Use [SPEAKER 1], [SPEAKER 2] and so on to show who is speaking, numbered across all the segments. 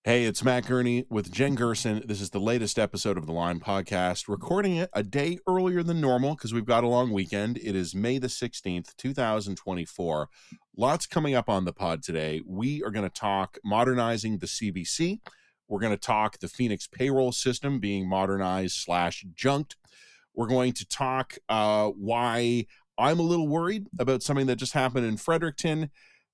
[SPEAKER 1] Hey, it's Matt Gurney with Jen Gerson. This is the latest episode of the Line Podcast, recording it a day earlier than normal because we've got a long weekend. It is May the 16th, 2024. Lots coming up on the pod today. We are going to talk modernizing the CBC. We're going to talk the Pheonix Payroll system being modernized / junked. We're going to talk why I'm a little worried about something that just happened in Fredericton.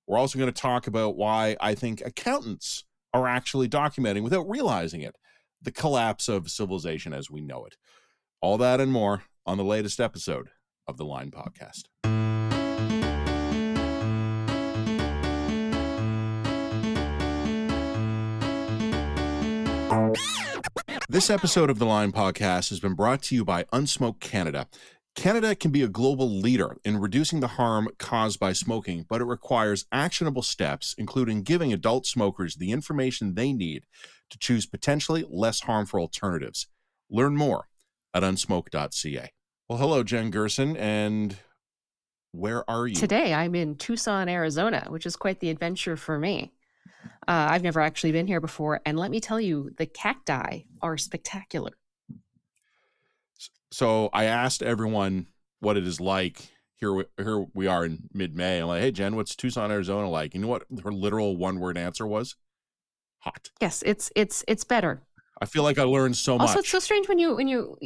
[SPEAKER 1] We're also going to talk about why I think accountants are actually documenting, without realizing it, the collapse of civilization as we know it. All that and more on the latest episode of the Line Podcast. This episode of the Line Podcast has been brought to you by Unsmoke Canada. Canada can be a global leader in reducing the harm caused by smoking, but it requires actionable steps, including giving adult smokers the information they need to choose potentially less harmful alternatives. Learn more at Unsmoke.ca. Well, hello, Jen Gerson, and where are you?
[SPEAKER 2] Today, I'm in Tucson, Arizona, which is quite the adventure for me. I've never actually been here before, and let me tell you, the cacti are spectacular.
[SPEAKER 1] So I asked everyone what it is like. Here we are in mid-May. I'm like, hey, Jen, what's Tucson, Arizona like? You know what her literal one-word answer was? Hot.
[SPEAKER 2] Yes, it's better.
[SPEAKER 1] I feel like I learned so much.
[SPEAKER 2] Also, it's so strange when you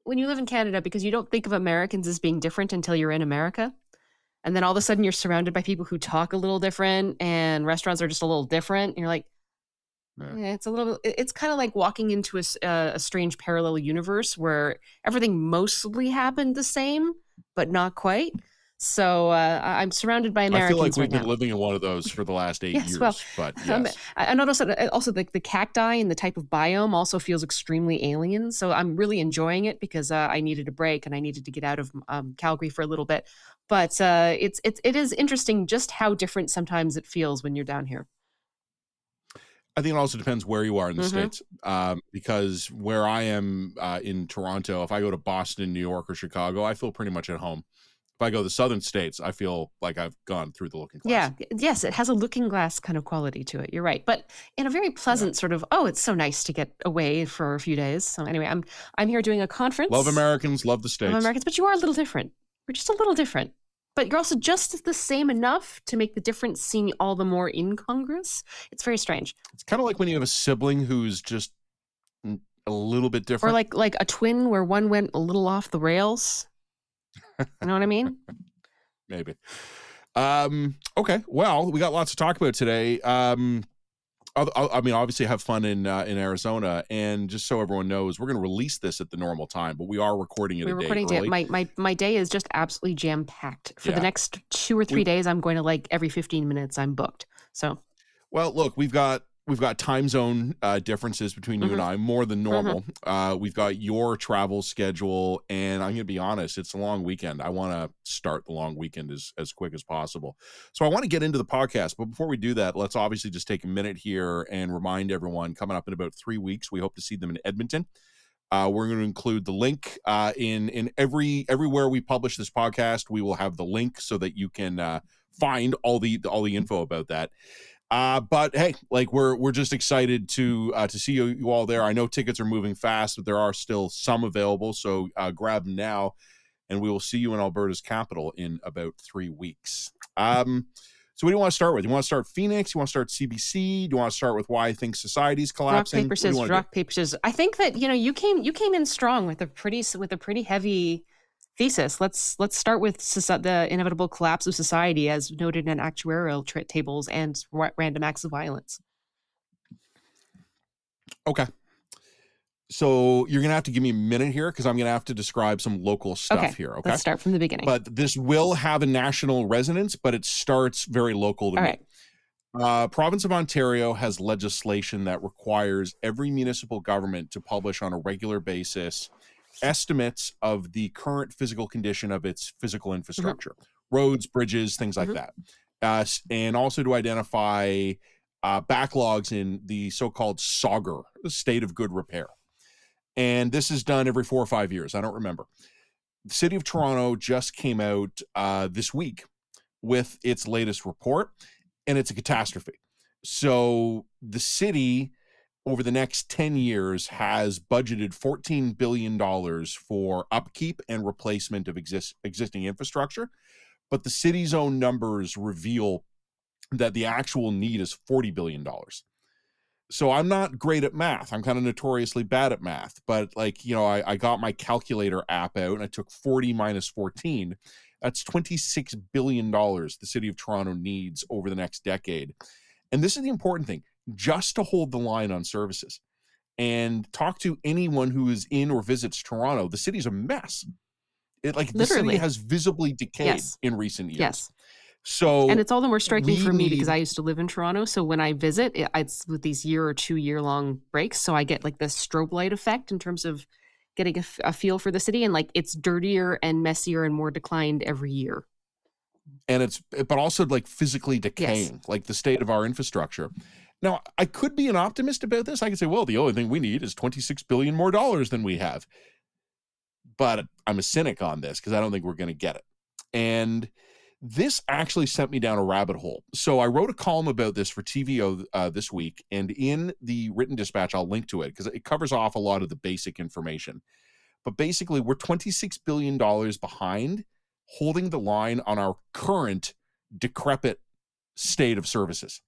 [SPEAKER 2] live in Canada because you don't think of Americans as being different until you're in America. And then all of a sudden you're surrounded by people who talk a little different and restaurants are just a little different. And you're like, it's kind of like walking into a strange parallel universe where everything mostly happened the same, but not quite. So I'm surrounded by Americans.
[SPEAKER 1] I feel like we've
[SPEAKER 2] been
[SPEAKER 1] living in one of those for the last 8 years.
[SPEAKER 2] Well,
[SPEAKER 1] but yes.
[SPEAKER 2] I noticed also the cacti and the type of biome also feels extremely alien. So I'm really enjoying it because I needed a break and I needed to get out of Calgary for a little bit. But it is interesting just how different sometimes it feels when you're down here.
[SPEAKER 1] I think it also depends where you are in the States, because where I am in Toronto, if I go to Boston, New York, or Chicago, I feel pretty much at home. If I go to the southern states, I feel like I've gone through the looking glass.
[SPEAKER 2] Yeah, yes, it has a looking glass kind of quality to it. You're right, but in a very pleasant sort of, it's so nice to get away for a few days. So anyway, I'm here doing a conference.
[SPEAKER 1] Love Americans, love the States.
[SPEAKER 2] Love Americans, but you are a little different. We're just a little different. But you're also just the same enough to make the difference seem all the more incongruous. It's very strange.
[SPEAKER 1] It's kind of like when you have a sibling who's just a little bit different.
[SPEAKER 2] Or like a twin where one went a little off the rails. You know what I mean?
[SPEAKER 1] Maybe. Okay. Well, we got lots to talk about today. I mean, obviously have fun in Arizona, and just so everyone knows, we're going to release this at the normal time, but we are recording it a day early.
[SPEAKER 2] My day is just absolutely jam-packed. For the next 2 or 3 days, I'm going to every 15 minutes I'm booked. So,
[SPEAKER 1] well, look, we've got time zone differences between you and I, more than normal. We've got your travel schedule, and I'm going to be honest, it's a long weekend. I want to start the long weekend as quick as possible. So I want to get into the podcast, but before we do that, let's obviously just take a minute here and remind everyone, coming up in about 3 weeks, we hope to see them in Edmonton. We're going to include the link in everywhere we publish this podcast. We will have the link so that you can find all the info about that. But hey, we're just excited to see you all there. I know tickets are moving fast, but there are still some available. So grab them now, and we will see you in Alberta's capital in about 3 weeks. So what do you want to start with? You want to start Pheonix? You want to start CBC? Do you want to start with why I think society's collapsing?
[SPEAKER 2] Rock, paper, scissors. I think that you came in strong with a pretty heavy thesis. Let's start with the inevitable collapse of society as noted in actuarial tables and random acts of violence.
[SPEAKER 1] Okay. So you're going to have to give me a minute here because I'm going to have to describe some local stuff here. Okay.
[SPEAKER 2] Let's start from the beginning.
[SPEAKER 1] But this will have a national resonance, but it starts very local to me. Right. Province of Ontario has legislation that requires every municipal government to publish on a regular basis estimates of the current physical condition of its physical infrastructure, roads, bridges, things like that. And also to identify backlogs in the so-called SOGR, the state of good repair. And this is done every 4 or 5 years. I don't remember. The city of Toronto just came out this week with its latest report, and it's a catastrophe. So the city over the next 10 years has budgeted $14 billion for upkeep and replacement of existing infrastructure. But the city's own numbers reveal that the actual need is $40 billion. So I'm not great at math. I'm kind of notoriously bad at math. But like, I got my calculator app out and I took 40 minus 14. That's $26 billion the city of Toronto needs over the next decade. And this is the important thing, just to hold the line on services. And talk to anyone who is in or visits Toronto. The city's a mess. The city has visibly decayed in recent years.
[SPEAKER 2] Yes.
[SPEAKER 1] So,
[SPEAKER 2] and it's all the more striking for me because I used to live in Toronto. So when I visit, it's with these year or 2 year long breaks. So I get like the strobe light effect in terms of getting a feel for the city, and like it's dirtier and messier and more declined every year.
[SPEAKER 1] And but also like physically decaying, like the state of our infrastructure. Now, I could be an optimist about this. I could say, well, the only thing we need is $26 billion more than we have. But I'm a cynic on this because I don't think we're going to get it. And this actually sent me down a rabbit hole. So I wrote a column about this for TVO this week. And in the written dispatch, I'll link to it because it covers off a lot of the basic information. But basically, we're $26 billion behind holding the line on our current decrepit state of services.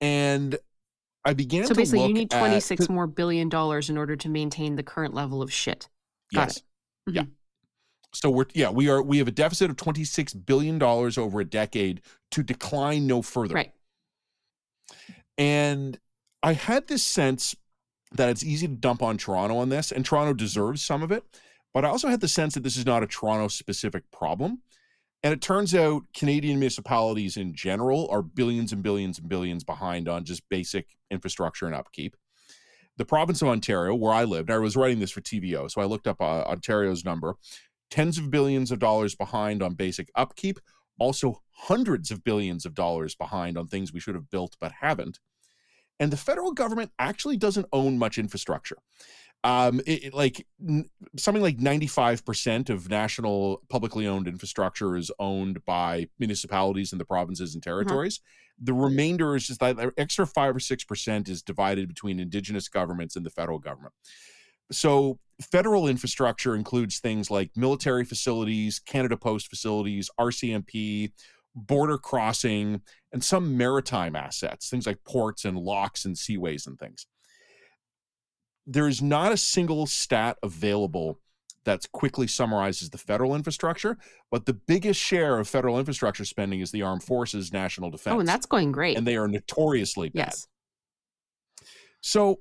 [SPEAKER 1] And I began to look at... So basically,
[SPEAKER 2] you need $26 more billion in order to maintain the current level of shit. Got it.
[SPEAKER 1] Mm-hmm. Yeah. So we have a deficit of $26 billion over a decade to decline no further.
[SPEAKER 2] Right.
[SPEAKER 1] And I had this sense that it's easy to dump on Toronto on this, and Toronto deserves some of it. But I also had the sense that this is not a Toronto-specific problem. And it turns out Canadian municipalities in general are billions and billions and billions behind on just basic infrastructure and upkeep. The province of Ontario, where I lived, I was writing this for TVO, so I looked up Ontario's number, tens of billions of dollars behind on basic upkeep, also hundreds of billions of dollars behind on things we should have built but haven't. And the federal government actually doesn't own much infrastructure. Something like 95% of national publicly owned infrastructure is owned by municipalities in the provinces and territories. Mm-hmm. The remainder is just like the extra 5 or 6% is divided between Indigenous governments and the federal government. So federal infrastructure includes things like military facilities, Canada Post facilities, RCMP, border crossing, and some maritime assets, things like ports and locks and seaways and things. There is not a single stat available that quickly summarizes the federal infrastructure, but the biggest share of federal infrastructure spending is the Armed Forces National Defense.
[SPEAKER 2] Oh, and that's going great.
[SPEAKER 1] And they are notoriously bad.
[SPEAKER 2] Yes.
[SPEAKER 1] So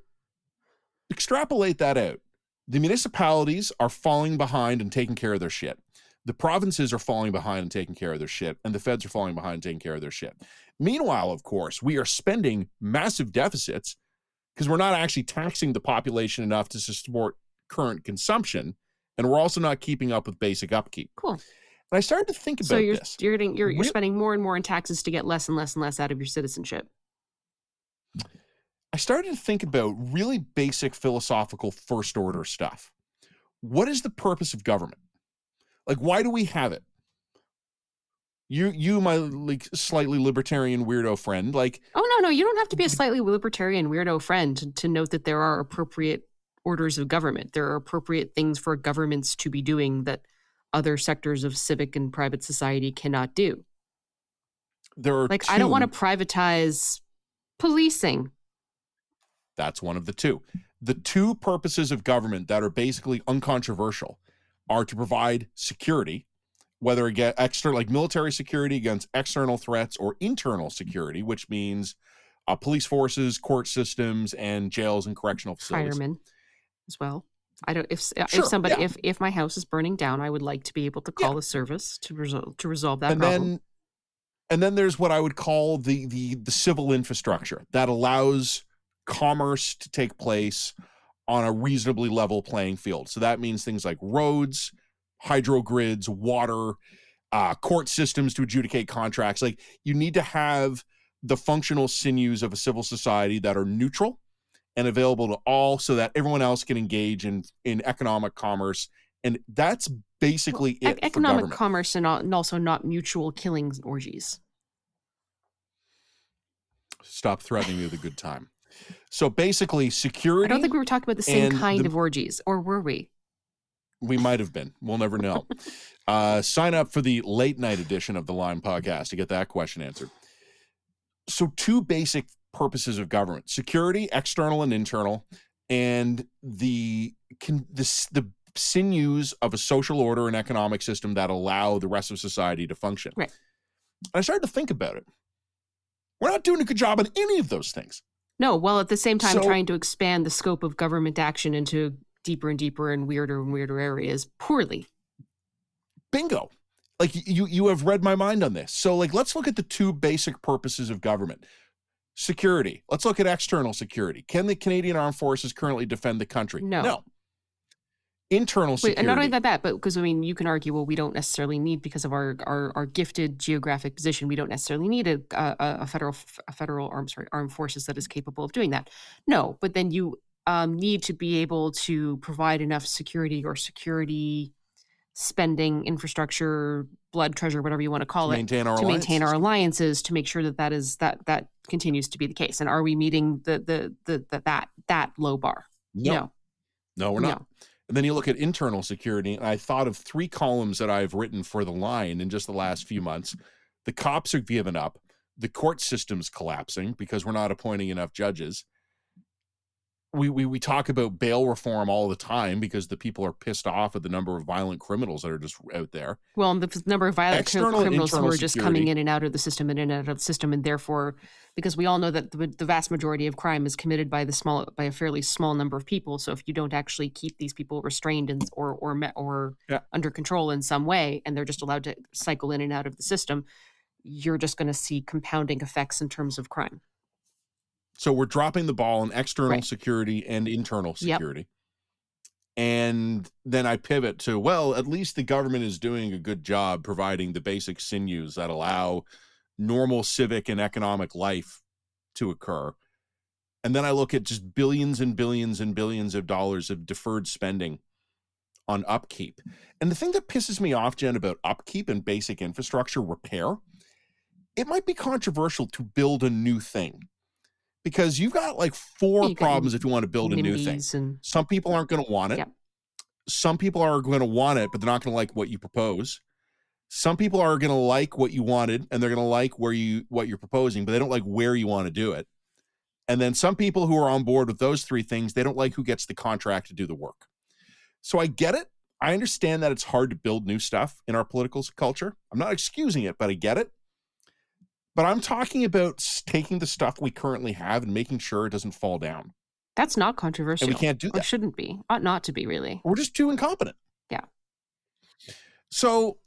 [SPEAKER 1] extrapolate that out. The municipalities are falling behind and taking care of their shit. The provinces are falling behind and taking care of their shit, and the feds are falling behind and taking care of their shit. Meanwhile, of course, we are spending massive deficits because we're not actually taxing the population enough to support current consumption, and we're also not keeping up with basic upkeep.
[SPEAKER 2] Cool.
[SPEAKER 1] And I started to think about this.
[SPEAKER 2] So you're spending more and more in taxes to get less and less and less out of your citizenship.
[SPEAKER 1] I started to think about really basic philosophical first order stuff. What is the purpose of government? Like, why do we have it? You, my like slightly libertarian weirdo friend, like...
[SPEAKER 2] Oh, no, you don't have to be a slightly libertarian weirdo friend to note that there are appropriate orders of government. There are appropriate things for governments to be doing that other sectors of civic and private society cannot do.
[SPEAKER 1] There are
[SPEAKER 2] I don't want to privatize policing.
[SPEAKER 1] That's one of the two. The two purposes of government that are basically uncontroversial are to provide security, whether it get external, like military security against external threats, or internal security, which means police forces, court systems, and jails and correctional facilities.
[SPEAKER 2] Firemen as well. If my house is burning down, I would like to be able to call the service to resolve that problem.
[SPEAKER 1] And then there's what I would call the civil infrastructure that allows commerce to take place on a reasonably level playing field. So that means things like roads, hydro grids, water, court systems to adjudicate contracts. Like, you need to have the functional sinews of a civil society that are neutral and available to all, so that everyone else can engage in economic commerce. And that's basically it.
[SPEAKER 2] Economic commerce and also not mutual killings orgies.
[SPEAKER 1] Stop threatening me with a good time. So basically,
[SPEAKER 2] I don't
[SPEAKER 1] security
[SPEAKER 2] think we were talking about the same
[SPEAKER 1] and
[SPEAKER 2] kind of orgies, or were we?
[SPEAKER 1] we might have been. We'll never know. Sign up for the late night edition of the Line podcast to get that question answered. So two basic purposes of government: security, external and internal, and the sinews of a social order and economic system that allow the rest of society to function.
[SPEAKER 2] Right.
[SPEAKER 1] And I started to think about it. We're not doing a good job on any of those things.
[SPEAKER 2] No, while at the same time
[SPEAKER 1] So-
[SPEAKER 2] trying to expand the scope of government action into deeper and deeper and weirder areas poorly.
[SPEAKER 1] Bingo. Like you have read my mind on this. So like, let's look at the two basic purposes of government. Security. Let's look at external security. Can the Canadian Armed Forces currently defend the country?
[SPEAKER 2] No.
[SPEAKER 1] Internal security.
[SPEAKER 2] And not only that, but because, I mean, you can argue, well, we don't necessarily need, because of our gifted geographic position, we don't necessarily need a federal armed forces that is capable of doing that. No, but then you need to be able to provide enough security or security spending, infrastructure, blood treasure, whatever you want to call
[SPEAKER 1] to
[SPEAKER 2] it,
[SPEAKER 1] maintain our
[SPEAKER 2] to
[SPEAKER 1] alliances.
[SPEAKER 2] maintain our alliances, to make sure that continues to be the case. And are we meeting that low bar?
[SPEAKER 1] No, we're not.
[SPEAKER 2] No.
[SPEAKER 1] And then you look at internal security, and I thought of 3 columns that I've written for the Line in just the last few months. The cops are giving up. The court system's collapsing because we're not appointing enough judges. We talk about bail reform all the time because the people are pissed off at the number of violent criminals that are just out there.
[SPEAKER 2] Well, the number of violent
[SPEAKER 1] External and
[SPEAKER 2] criminals who
[SPEAKER 1] internal
[SPEAKER 2] are just
[SPEAKER 1] security.
[SPEAKER 2] coming in and out of the system, and therefore, because we all know that the vast majority of crime is committed by a fairly small number of people. So if you don't actually keep these people restrained or under control in some way, and they're just allowed to cycle in and out of the system, you're just going to see compounding effects in terms of crime.
[SPEAKER 1] So we're dropping the ball on external
[SPEAKER 2] Right.
[SPEAKER 1] security and internal
[SPEAKER 2] Yep.
[SPEAKER 1] security. And then I pivot to, well, at least the government is doing a good job providing the basic sinews that allow normal civic and economic life to occur. And then I look at just billions and billions and billions of dollars of deferred spending on upkeep. And the thing that pisses me off, Jen, about upkeep and basic infrastructure repair, it might be controversial to build a new thing. Because you've got like 4 problems if you want to build a new thing. Some people aren't going to want it.
[SPEAKER 2] Yeah.
[SPEAKER 1] Some people are going to want it, but they're not going to like what you propose. Some people are going to like what you wanted, and they're going to like what you're proposing, but they don't like where you want to do it. And then some people who are on board with those 3 things, they don't like who gets the contract to do the work. So I get it. I understand that it's hard to build new stuff in our political culture. I'm not excusing it, but I get it. But I'm talking about taking the stuff we currently have and making sure it doesn't fall down.
[SPEAKER 2] That's not controversial.
[SPEAKER 1] And we can't do that.
[SPEAKER 2] Or shouldn't be. Ought not to be, really.
[SPEAKER 1] We're just too incompetent.
[SPEAKER 2] Yeah.
[SPEAKER 1] So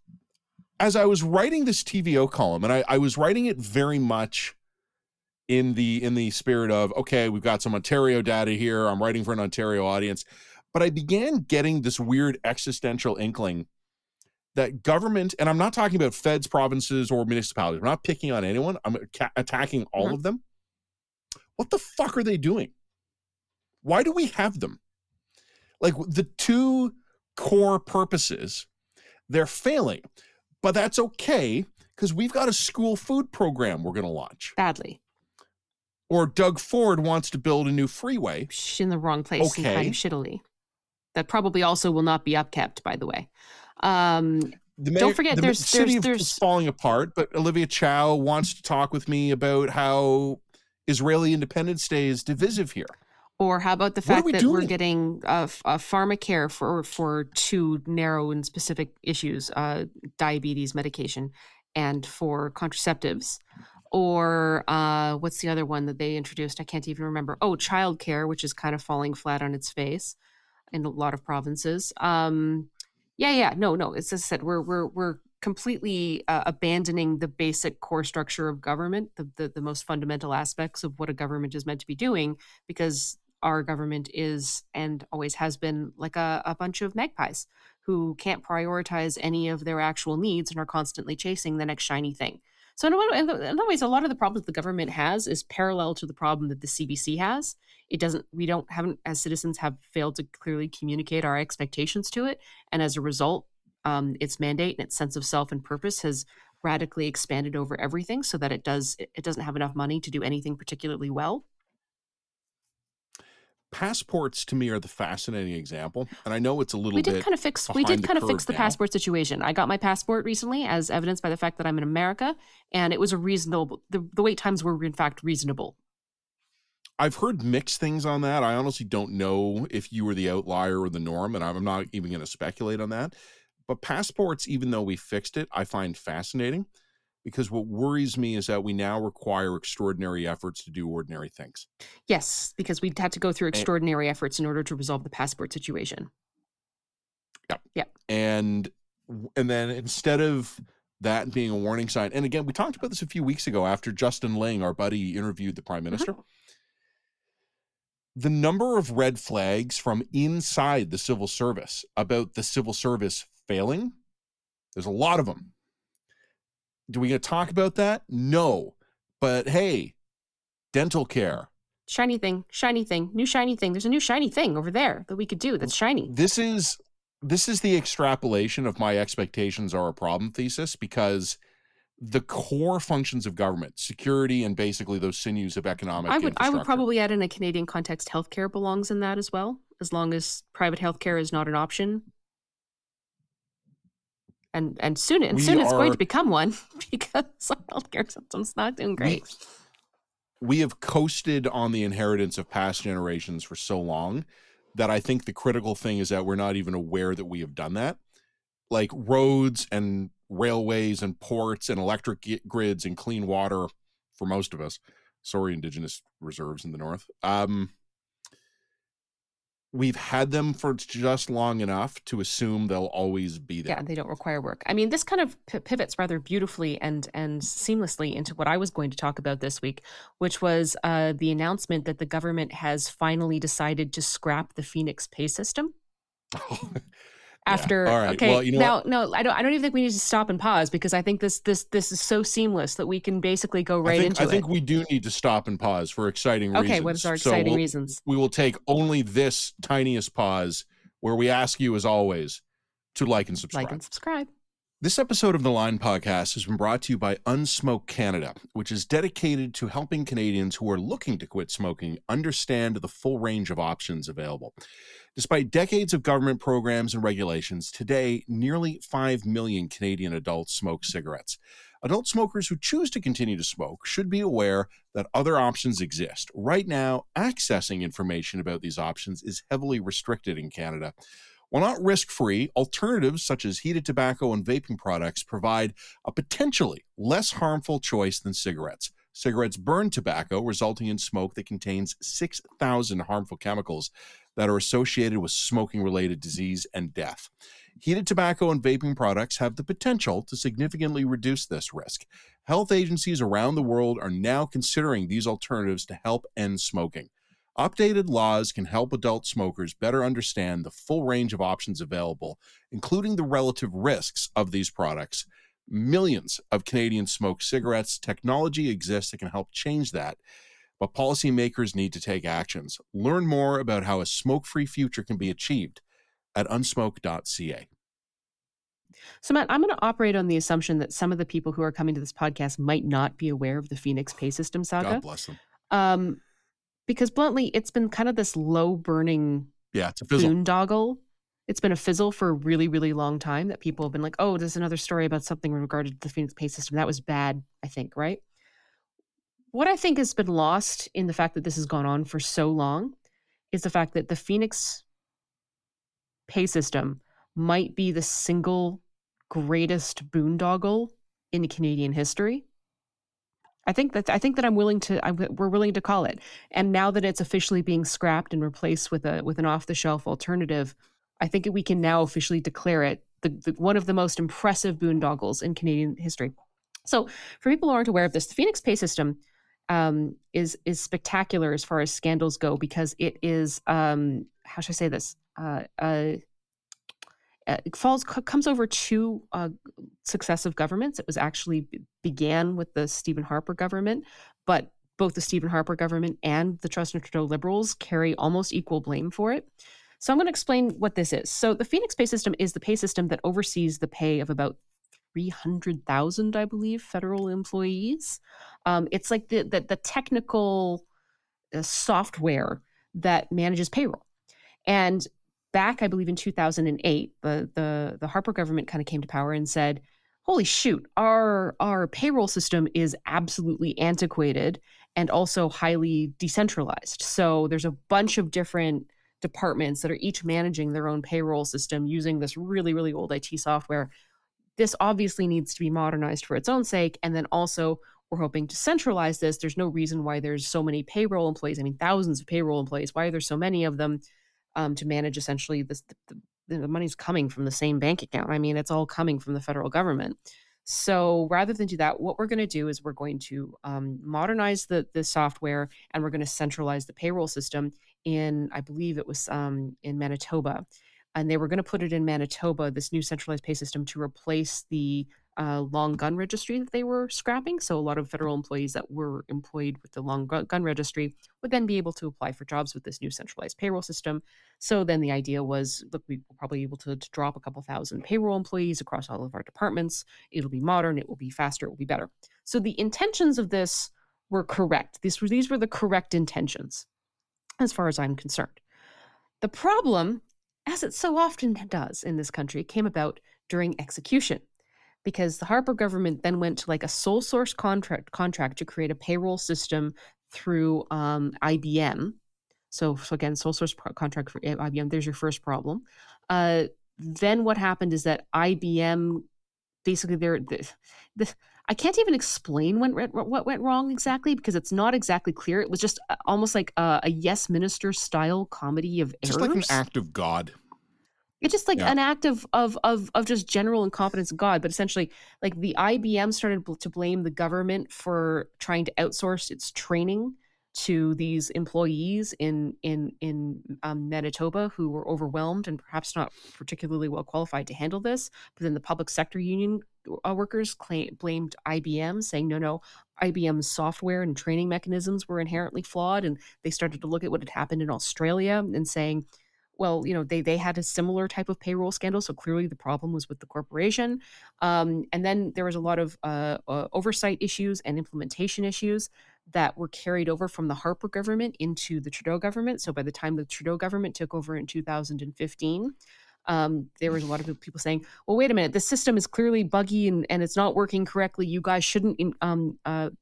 [SPEAKER 1] as I was writing this TVO column, and I was writing it very much in the spirit of, okay, we've got some Ontario data here. I'm writing for an Ontario audience. But I began getting this weird existential inkling that government, and I'm not talking about feds, provinces, or municipalities. I'm not picking on anyone. I'm attacking all of them. What the fuck are they doing? Why do we have them? Like, the 2 core purposes, they're failing. But that's okay, because we've got a school food program we're going to launch.
[SPEAKER 2] Badly.
[SPEAKER 1] Or Doug Ford wants to build a new freeway.
[SPEAKER 2] In the wrong place.
[SPEAKER 1] Okay.
[SPEAKER 2] And kind of shittily. That probably also will not be upkept, by the way. Don't forget,
[SPEAKER 1] the city is falling apart, but Olivia Chow wants to talk with me about how Israeli Independence Day is divisive here.
[SPEAKER 2] Or how about the fact that we're getting a pharmacare for 2 narrow and specific issues, diabetes medication and for contraceptives. Or what's the other one that they introduced? I can't even remember. Oh, childcare, which is kind of falling flat on its face in a lot of provinces. No. It's as I said, we're completely abandoning the basic core structure of government, the most fundamental aspects of what a government is meant to be doing, because our government is and always has been like a bunch of magpies who can't prioritize any of their actual needs and are constantly chasing the next shiny thing. So in other ways, a lot of the problems the government has is parallel to the problem that the CBC has. Haven't as citizens have failed to clearly communicate our expectations to it. And as a result, its mandate and its sense of self and purpose has radically expanded over everything so that it doesn't have enough money to do anything particularly well.
[SPEAKER 1] passports to me are the fascinating example. And I know it's a little
[SPEAKER 2] We did
[SPEAKER 1] bit
[SPEAKER 2] kind of fix
[SPEAKER 1] behind the curve
[SPEAKER 2] the
[SPEAKER 1] now.
[SPEAKER 2] passport situation. I got my passport recently, as evidenced by the fact that I'm in America, and it was a reasonable. The wait times were in fact reasonable.
[SPEAKER 1] I've heard mixed things on that. I honestly don't know if you were the outlier or the norm, and I'm not even going to speculate on that. But passports, even though we fixed it, I find fascinating because what worries me is that we now require extraordinary efforts to do ordinary things.
[SPEAKER 2] Yes, because we had to go through
[SPEAKER 1] And,
[SPEAKER 2] extraordinary efforts in order to resolve the passport situation.
[SPEAKER 1] yeah.
[SPEAKER 2] Yeah.
[SPEAKER 1] And and then instead of that being a warning sign, and again, we talked about this a few weeks ago after Justin Ling, our buddy, interviewed the Prime Minister. The number of red flags from inside the civil service about the civil service failing, there's a lot of them. Do we going to talk about that? No. But hey, dental care.
[SPEAKER 2] Shiny thing, new shiny thing. There's a new shiny thing over there that we could do that's shiny.
[SPEAKER 1] This is the extrapolation of my expectations are a problem thesis, because the core functions of government, security, and basically those sinews of economic
[SPEAKER 2] I
[SPEAKER 1] infrastructure.
[SPEAKER 2] would probably add in a Canadian context, healthcare belongs in that as well, as long as private healthcare is not an option. And soon it's going to become one because our healthcare system's not doing great.
[SPEAKER 1] We have coasted on the inheritance of past generations for so long that I think the critical thing is that we're not even aware that we have done that. Like roads and railways and ports and electric grids and clean water for most of us. Sorry, Indigenous reserves in the north. We've had them for just long enough to assume they'll always be there.
[SPEAKER 2] Yeah, they don't require work. I mean, this kind of pivots rather beautifully and seamlessly into what I was going to talk about this week, which was the announcement that the government has finally decided to scrap the Pheonix pay system. After,
[SPEAKER 1] all right.
[SPEAKER 2] Okay,
[SPEAKER 1] well, you know
[SPEAKER 2] now,
[SPEAKER 1] what?
[SPEAKER 2] no, I don't even think we need to stop and pause, because I think this is so seamless that we can basically go right into it.
[SPEAKER 1] I think we do need to stop and pause for exciting reasons.
[SPEAKER 2] Okay, what is our exciting reasons?
[SPEAKER 1] We will take only this tiniest pause, where we ask you, as always, to like and subscribe.
[SPEAKER 2] Like and subscribe.
[SPEAKER 1] This episode of the Line Podcast has been brought to you by Unsmoke Canada, which is dedicated to helping Canadians who are looking to quit smoking understand the full range of options available. Despite decades of government programs and regulations, today nearly 5 million Canadian adults smoke cigarettes. Adult smokers who choose to continue to smoke should be aware that other options exist. Right now, accessing information about these options is heavily restricted in Canada. While not risk-free, alternatives such as heated tobacco and vaping products provide a potentially less harmful choice than cigarettes. Cigarettes burn tobacco, resulting in smoke that contains 6,000 harmful chemicals that are associated with smoking-related disease and death. Heated tobacco and vaping products have the potential to significantly reduce this risk. Health agencies around the world are now considering these alternatives to help end smoking. Updated laws can help adult smokers better understand the full range of options available, including the relative risks of these products. Millions of Canadians smoke cigarettes. Technology exists that can help change that, but policymakers need to take actions. Learn more about how a smoke-free future can be achieved at Unsmoke.ca.
[SPEAKER 2] So, Matt, I'm going to operate on the assumption that some of the people who are coming to this podcast might not be aware of the Pheonix pay system saga.
[SPEAKER 1] God bless them.
[SPEAKER 2] Because bluntly, it's been kind of this low-burning
[SPEAKER 1] it's a fizzle.
[SPEAKER 2] Boondoggle. It's been a fizzle for a really, really long time that people have been like, oh, there's another story about something regarding the Pheonix pay system. That was bad, I think, right? What I think has been lost in the fact that this has gone on for so long is the fact that the Pheonix pay system might be the single greatest boondoggle in Canadian history. I think that we're willing to call it. And now that it's officially being scrapped and replaced with an off-the-shelf alternative, I think we can now officially declare it the one of the most impressive boondoggles in Canadian history. So, for people who aren't aware of this, the Pheonix pay system is spectacular as far as scandals go, because it is how should I say this? It comes over two successive governments. It was actually began with the Stephen Harper government, but both the Stephen Harper government and the Justin Trudeau Liberals carry almost equal blame for it. So I'm going to explain what this is. So the Pheonix pay system is the pay system that oversees the pay of about 300,000, I believe, federal employees. It's like the technical software that manages payroll. And back, I believe in 2008, the Harper government kind of came to power and said, holy shoot, our payroll system is absolutely antiquated and also highly decentralized. So there's a bunch of different departments that are each managing their own payroll system using this really, really old IT software. This obviously needs to be modernized for its own sake. And then also, we're hoping to centralize this. There's no reason why there's so many payroll employees. I mean, thousands of payroll employees. Why are there so many of them to manage essentially this? The money's coming from the same bank account. I mean, it's all coming from the federal government. So rather than do that, what we're going to do is we're going to modernize the software, and we're going to centralize the payroll system in, I believe it was in Manitoba. And they were going to put it in Manitoba, this new centralized pay system, to replace the long gun registry that they were scrapping. So a lot of federal employees that were employed with the long gun registry would then be able to apply for jobs with this new centralized payroll system. So then the idea was, look, we're probably able to drop a couple thousand payroll employees across all of our departments. It'll be modern, it will be faster, it will be better. So the intentions of this were correct. These were the correct intentions, as far as I'm concerned. The problem, as it so often does in this country, came about during execution, because the Harper government then went to like a sole source contract to create a payroll system through IBM. So again, sole source contract for IBM. There's your first problem. Then what happened is that IBM basically I can't even explain what went wrong exactly, because it's not exactly clear. It was just almost like a Yes Minister style comedy of errors.
[SPEAKER 1] Just like an act of God.
[SPEAKER 2] It's just like an act of just general incompetence of God. But essentially, like, the IBM started to blame the government for trying to outsource its training to these employees in Manitoba, who were overwhelmed and perhaps not particularly well qualified to handle this. But then the public sector union workers blamed IBM, saying, no, IBM's software and training mechanisms were inherently flawed. And they started to look at what had happened in Australia and saying, well, they had a similar type of payroll scandal, so clearly the problem was with the corporation. And then there was a lot of oversight issues and implementation issues that were carried over from the Harper government into the Trudeau government. So by the time the Trudeau government took over in 2015, there was a lot of people saying, well, wait a minute, this system is clearly buggy and it's not working correctly. You guys shouldn't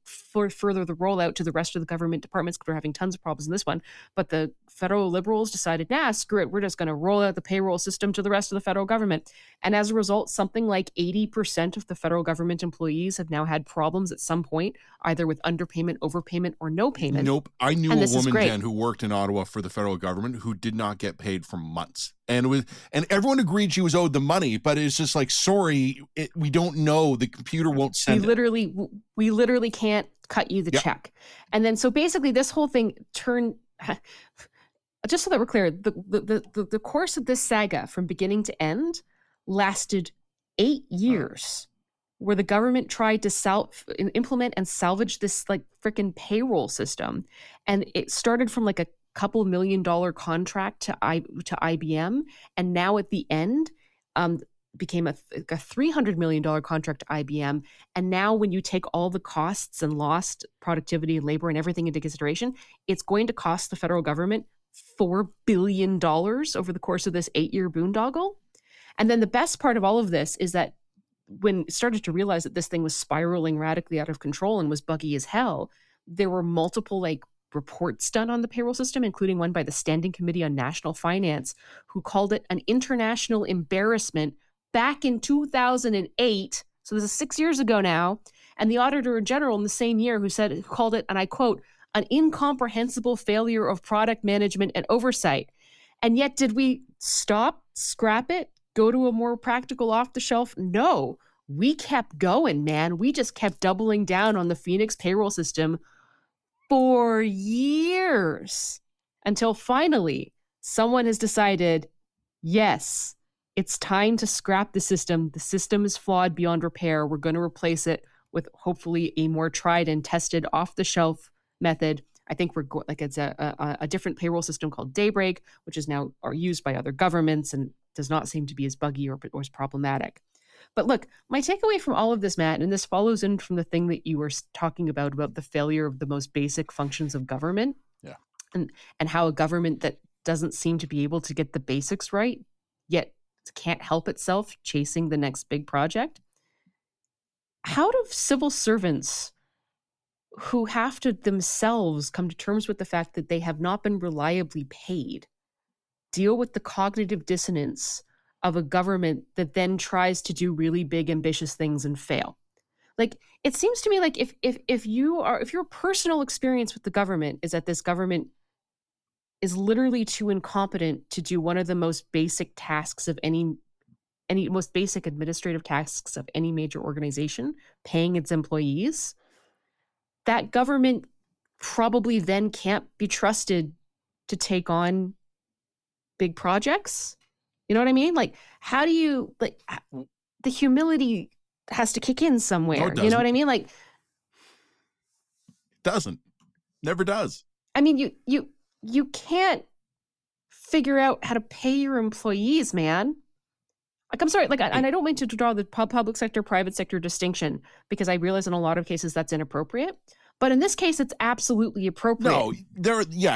[SPEAKER 2] further the rollout to the rest of the government departments, because we're having tons of problems in this one. But the federal Liberals decided, screw it, we're just going to roll out the payroll system to the rest of the federal government. And as a result, something like 80% of the federal government employees have now had problems at some point, either with underpayment, overpayment, or no payment.
[SPEAKER 1] Nope. I knew a woman, Jen, who worked in Ottawa for the federal government who did not get paid for months. And everyone agreed she was owed the money, but it's just like, sorry, we don't know. The computer won't send it.
[SPEAKER 2] We literally can't cut you the check. And then so basically this whole thing turned, just so that we're clear, the course of this saga from beginning to end lasted 8 years, where the government tried to implement and salvage this like freaking payroll system. And it started from like a couple $1 million contract to IBM, and now at the end became a $300 million contract to IBM. And now when you take all the costs and lost productivity and labor and everything into consideration, it's going to cost the federal government $4 billion over the course of this 8-year boondoggle. And then the best part of all of this is that when it started to realize that this thing was spiraling radically out of control and was buggy as hell, there were multiple reports done on the payroll system, including one by the Standing Committee on National Finance, who called it an international embarrassment back in 2008. So this is 6 years ago now. And the Auditor General in the same year who called it, and I quote, an incomprehensible failure of product management and oversight. And yet, did we stop, scrap it, go to a more practical off the shelf? No, we kept going, man. We just kept doubling down on the Pheonix payroll system for years, until finally someone has decided, yes, it's time to scrap the system. The system is flawed beyond repair. We're going to replace it with hopefully a more tried and tested off-the-shelf method. I think it's a different payroll system called Daybreak, which is now used by other governments and does not seem to be as buggy or as problematic. But look, my takeaway from all of this, Matt, and this follows in from the thing that you were talking about the failure of the most basic functions of government.
[SPEAKER 1] Yeah.
[SPEAKER 2] and how a government that doesn't seem to be able to get the basics right, yet can't help itself chasing the next big project. How do civil servants who have to themselves come to terms with the fact that they have not been reliably paid deal with the cognitive dissonance of a government that then tries to do really big, ambitious things and fail? Like, it seems to me like if your personal experience with the government is that this government is literally too incompetent to do one of the most basic tasks of any most basic administrative tasks of any major organization, paying its employees, that government probably then can't be trusted to take on big projects. You know what I mean? Like, how do you, like, the humility has to kick in
[SPEAKER 1] No,
[SPEAKER 2] somewhere.
[SPEAKER 1] it
[SPEAKER 2] You know what
[SPEAKER 1] doesn't.
[SPEAKER 2] I mean? Like,
[SPEAKER 1] Doesn't. Never does.
[SPEAKER 2] I mean, you can't figure out how to pay your employees, man. Like, I'm sorry, like, and I don't mean to draw the public sector, private sector distinction, because I realize in a lot of cases that's inappropriate. But in this case, it's absolutely appropriate.
[SPEAKER 1] No,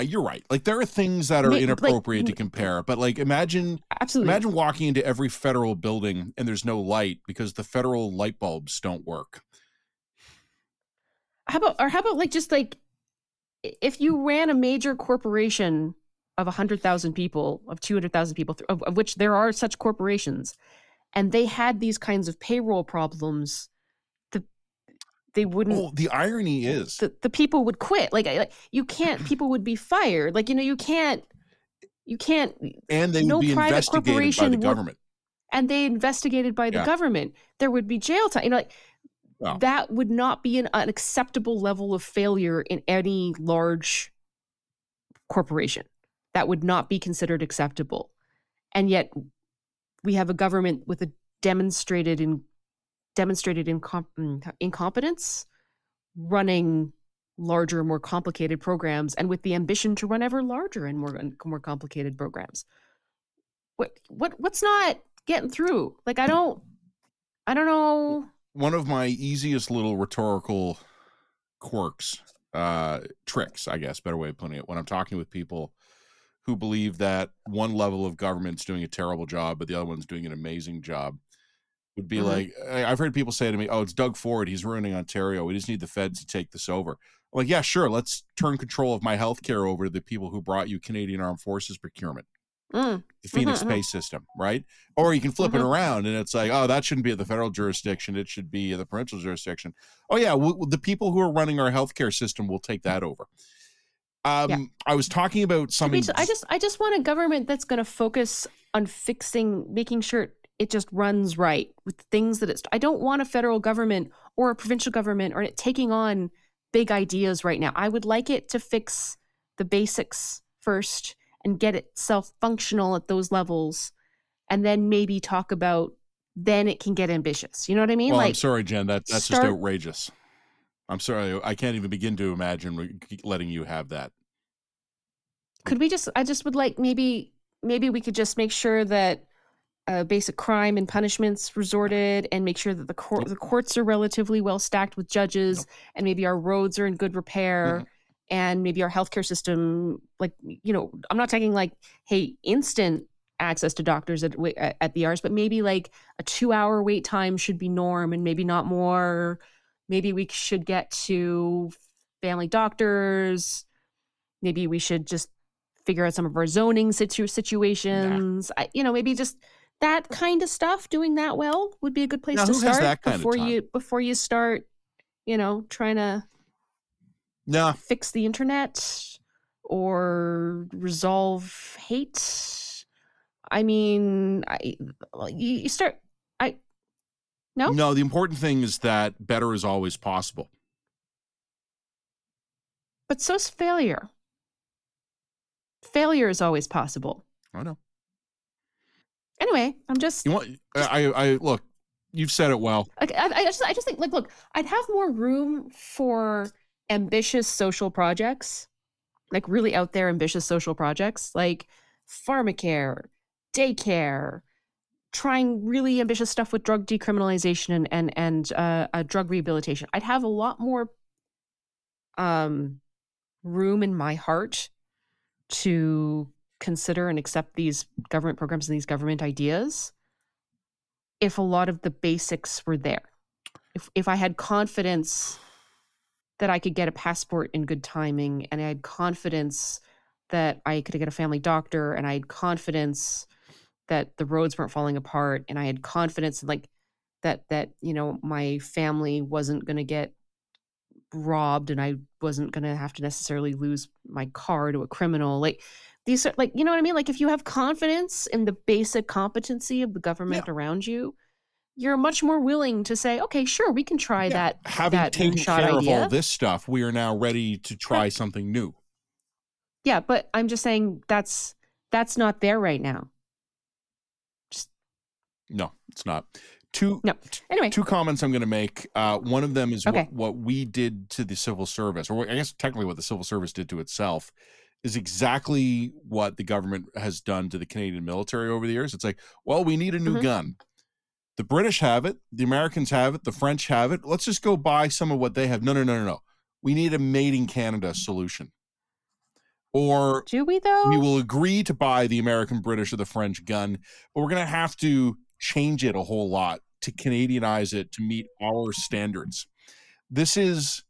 [SPEAKER 1] you're right. Like, there are things that are inappropriate to compare, but like, imagine walking into every federal building and there's no light because the federal light bulbs don't work.
[SPEAKER 2] How about like, just like, if you ran a major corporation of 100,000 people, of 200,000 people, of which there are such corporations, and they had these kinds of payroll problems, they wouldn't.
[SPEAKER 1] Oh, the irony is
[SPEAKER 2] the people would quit. Like, you can't. People would be fired. Like, you can't.
[SPEAKER 1] And they would be investigated by the government.
[SPEAKER 2] And they investigated by the government. There would be jail time. Like, that would not be an acceptable level of failure in any large corporation. That would not be considered acceptable. And yet we have a government with a demonstrated incompetence running larger, more complicated programs, and with the ambition to run ever larger and more complicated programs. What's not getting through? Like, I don't know.
[SPEAKER 1] One of my easiest little rhetorical quirks, tricks, I guess, better way of putting it, when I'm talking with people who believe that one level of government's doing a terrible job, but the other one's doing an amazing job, would be like, I've heard people say to me, oh, it's Doug Ford, he's ruining Ontario, we just need the feds to take this over. I'm like, yeah, sure, let's turn control of my healthcare over to the people who brought you Canadian Armed Forces procurement, the Pheonix Pay system, right? Or you can flip it around and it's like, oh, that shouldn't be at the federal jurisdiction, it should be the provincial jurisdiction. Oh yeah, the people who are running our healthcare system will take that over. I was talking about something.
[SPEAKER 2] I just want a government that's going to focus on making sure it just runs right with things that I don't want a federal government or a provincial government or it taking on big ideas right now. I would like it to fix the basics first and get itself functional at those levels, and then maybe talk about, then it can get ambitious. You know what I mean?
[SPEAKER 1] Well, like, I'm sorry, Jen, that's just outrageous. I'm sorry, I can't even begin to imagine letting you have that.
[SPEAKER 2] Could we I just would like, maybe we could just make sure that basic crime and punishments resorted, and make sure that the courts are relatively well stacked with judges, and maybe our roads are in good repair, and maybe our healthcare system, like, I'm not talking like, hey, instant access to doctors at the ERs, but maybe like a 2-hour wait time should be norm, and maybe not more. Maybe we should get to family doctors. Maybe we should just figure out some of our zoning situations. Maybe just that kind of stuff, doing that well would be a good place to start before you start, trying to fix the internet or resolve hate. I mean, you start. No,
[SPEAKER 1] the important thing is that better is always possible.
[SPEAKER 2] But so's failure. Failure is always possible.
[SPEAKER 1] I know.
[SPEAKER 2] Anyway, I'm just.
[SPEAKER 1] I look. You've said it well.
[SPEAKER 2] I just think, like, look, I'd have more room for ambitious social projects, like really out there ambitious social projects, like pharmacare, daycare, trying really ambitious stuff with drug decriminalization and drug rehabilitation. I'd have a lot more room in my heart to consider and accept these government programs and these government ideas if a lot of the basics were there. If I had confidence that I could get a passport in good timing, and I had confidence that I could get a family doctor, and I had confidence that the roads weren't falling apart, and I had confidence like that my family wasn't going to get robbed, and I wasn't going to have to necessarily lose my car to a criminal. Like these are like, you know what I mean? Like if you have confidence in the basic competency of the
[SPEAKER 1] Yeah.
[SPEAKER 2] government around you, you're much more willing to say, okay, sure, we can try
[SPEAKER 1] Yeah.
[SPEAKER 2] that
[SPEAKER 1] Having
[SPEAKER 2] that
[SPEAKER 1] taken
[SPEAKER 2] moonshot
[SPEAKER 1] care of all
[SPEAKER 2] idea.
[SPEAKER 1] this stuff, we are now ready to
[SPEAKER 2] Right.
[SPEAKER 1] try something new.
[SPEAKER 2] Yeah, but I'm just saying that's not there right now. Just
[SPEAKER 1] No, it's not. Two
[SPEAKER 2] no. Anyway,
[SPEAKER 1] comments I'm going to make. One of them is
[SPEAKER 2] okay.
[SPEAKER 1] what we did to the civil service, or I guess technically what the civil service did to itself, is exactly what the government has done to the Canadian military over the years. It's like, well, we need a new
[SPEAKER 2] Mhm.
[SPEAKER 1] gun. The British have it, the Americans have it, the French have it. Let's just go buy some of what they have. No. We need a made in Canada solution. Or
[SPEAKER 2] Do we
[SPEAKER 1] we
[SPEAKER 2] though?
[SPEAKER 1] will agree to buy the American, British, or the French gun, but we're going to have to change it a whole lot to Canadianize it to meet our standards. This is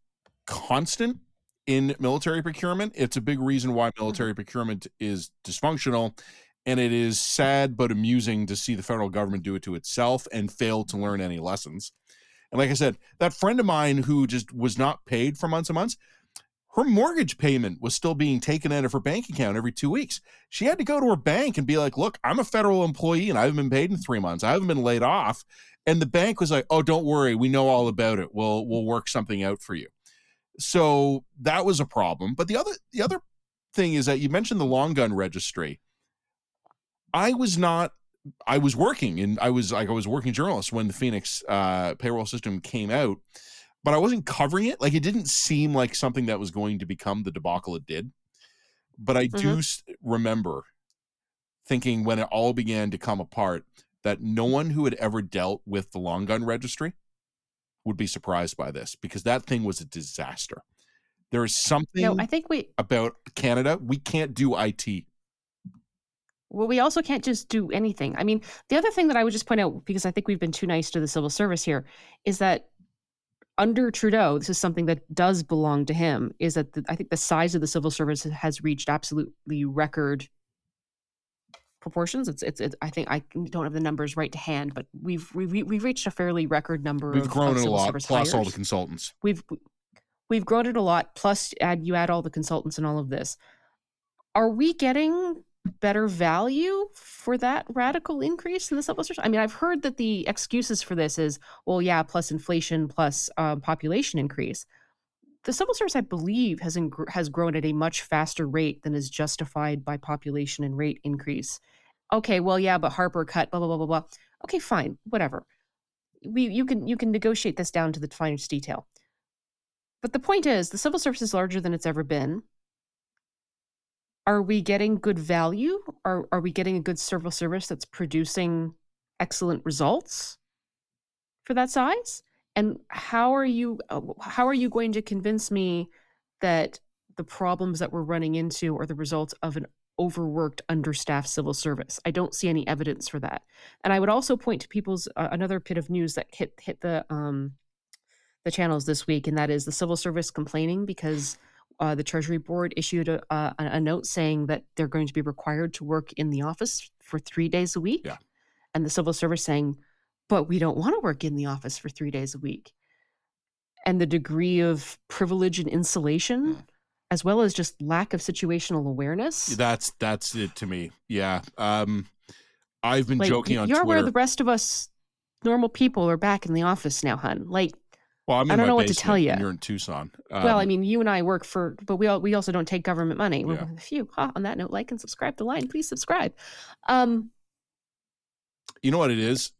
[SPEAKER 1] constant in military procurement. It's a big reason why military procurement is dysfunctional. And it is sad but amusing to see the federal government do it to itself and fail to learn any lessons. And like I said, that friend of mine who just was not paid for months and months, her mortgage payment was still being taken out of her bank account every 2 weeks. She had to go to her bank and be like, look, I'm a federal employee and I haven't been paid in 3 months. I haven't been laid off. And the bank was like, oh, don't worry. We know all about it. We'll work something out for you. So that was a problem. But the other thing is that you mentioned the long gun registry. I was working and I was working journalist when the Pheonix payroll system came out, but I wasn't covering it. Like it didn't seem like something that was going to become the debacle it did. But I do remember thinking when it all began to come apart that no one who had ever dealt with the long gun registry would be surprised by this because that thing was a disaster. There is
[SPEAKER 2] No,
[SPEAKER 1] something
[SPEAKER 2] I think
[SPEAKER 1] about Canada. We can't do IT.
[SPEAKER 2] well, we also can't just do anything. I mean, the other thing that I would just point out, because I think we've been too nice to the civil service here, is that under Trudeau, this is something that does belong to him, is that I think the size of the civil service has reached absolutely record proportions. It's I think I don't have the numbers right to hand, but we've reached a fairly record number
[SPEAKER 1] We've grown
[SPEAKER 2] of
[SPEAKER 1] it a
[SPEAKER 2] civil
[SPEAKER 1] lot,
[SPEAKER 2] service
[SPEAKER 1] plus all the
[SPEAKER 2] hires.
[SPEAKER 1] consultants.
[SPEAKER 2] We've grown it a lot. Plus, you add all the consultants and all of this. Are we getting better value for that radical increase in the civil service? I mean, I've heard that the excuses for this is, well, yeah, plus inflation, plus population increase. The civil service, I believe, has grown at a much faster rate than is justified by population and rate increase. Okay, well, yeah, but Harper cut blah blah blah blah blah. Okay, fine, whatever. You can negotiate this down to the finest detail. But the point is, the civil service is larger than it's ever been. Are we getting good value? Are we getting a good civil service that's producing excellent results for that size? And how are you going to convince me that the problems that we're running into are the result of an overworked, understaffed civil service? I don't see any evidence for that. And I would also point to people's another bit of news that hit the channels this week, and that is the civil service complaining because the Treasury Board issued a note saying that they're going to be required to work in the office for 3 days a week.
[SPEAKER 1] Yeah.
[SPEAKER 2] And the civil service saying, but we don't want to work in the office for 3 days a week. And the degree of privilege and insulation, as well as just lack of situational awareness.
[SPEAKER 1] That's it to me. Yeah. I've been
[SPEAKER 2] Like,
[SPEAKER 1] joking on
[SPEAKER 2] you're
[SPEAKER 1] Twitter.
[SPEAKER 2] where the rest of us normal people are back in the office now, hun. Like,
[SPEAKER 1] Well, I'm in
[SPEAKER 2] I don't
[SPEAKER 1] my
[SPEAKER 2] know what to tell
[SPEAKER 1] basement
[SPEAKER 2] you.
[SPEAKER 1] and you're in Tucson.
[SPEAKER 2] Well, I mean, you and I work for, but we also don't take government money. We're
[SPEAKER 1] Yeah.
[SPEAKER 2] one of the few. On that note, like and subscribe to Line. Please subscribe.
[SPEAKER 1] You know what it is?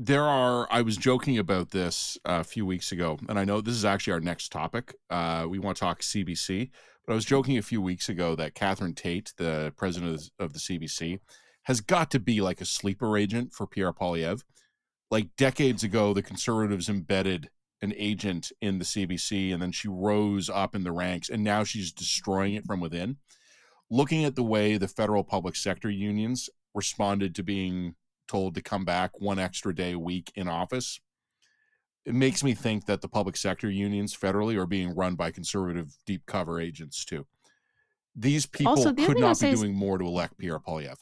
[SPEAKER 1] I was joking about this a few weeks ago, and I know this is actually our next topic. We want to talk CBC, but I was joking a few weeks ago that Catherine Tate, the president of the CBC, has got to be like a sleeper agent for Pierre Poilievre. Like decades ago, the Conservatives embedded an agent in the CBC, and then she rose up in the ranks, and now she's destroying it from within. looking at the way the federal public sector unions responded to being told to come back one extra day a week in office, it makes me think that the public sector unions federally are being run by conservative deep cover agents too. These
[SPEAKER 2] Also,
[SPEAKER 1] people
[SPEAKER 2] the other
[SPEAKER 1] could
[SPEAKER 2] thing I would
[SPEAKER 1] not be
[SPEAKER 2] say is,
[SPEAKER 1] doing more to elect Pierre Poilievre.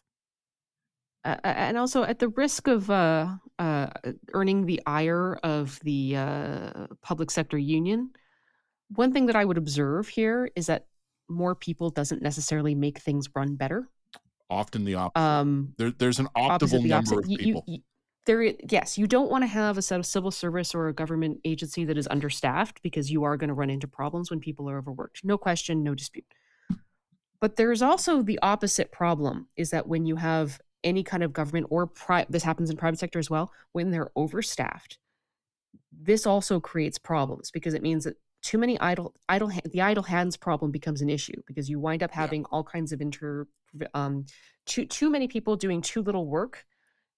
[SPEAKER 2] and also at the risk of earning the ire of the public sector union, one thing that I would observe here is that more people doesn't necessarily make things run better.
[SPEAKER 1] Often the opposite.
[SPEAKER 2] Um,
[SPEAKER 1] There's an
[SPEAKER 2] Opposite
[SPEAKER 1] optimal
[SPEAKER 2] the
[SPEAKER 1] number
[SPEAKER 2] opposite.
[SPEAKER 1] of people.
[SPEAKER 2] Yes, you don't want to have a set of civil service or a government agency that is understaffed, because you are going to run into problems when people are overworked. No question, no dispute. But there's also the opposite problem, is that when you have any kind of government or this happens in private sector as well, when they're overstaffed, this also creates problems, because it means that too many the idle hands problem becomes an issue, because you wind up having all kinds of too many people doing too little work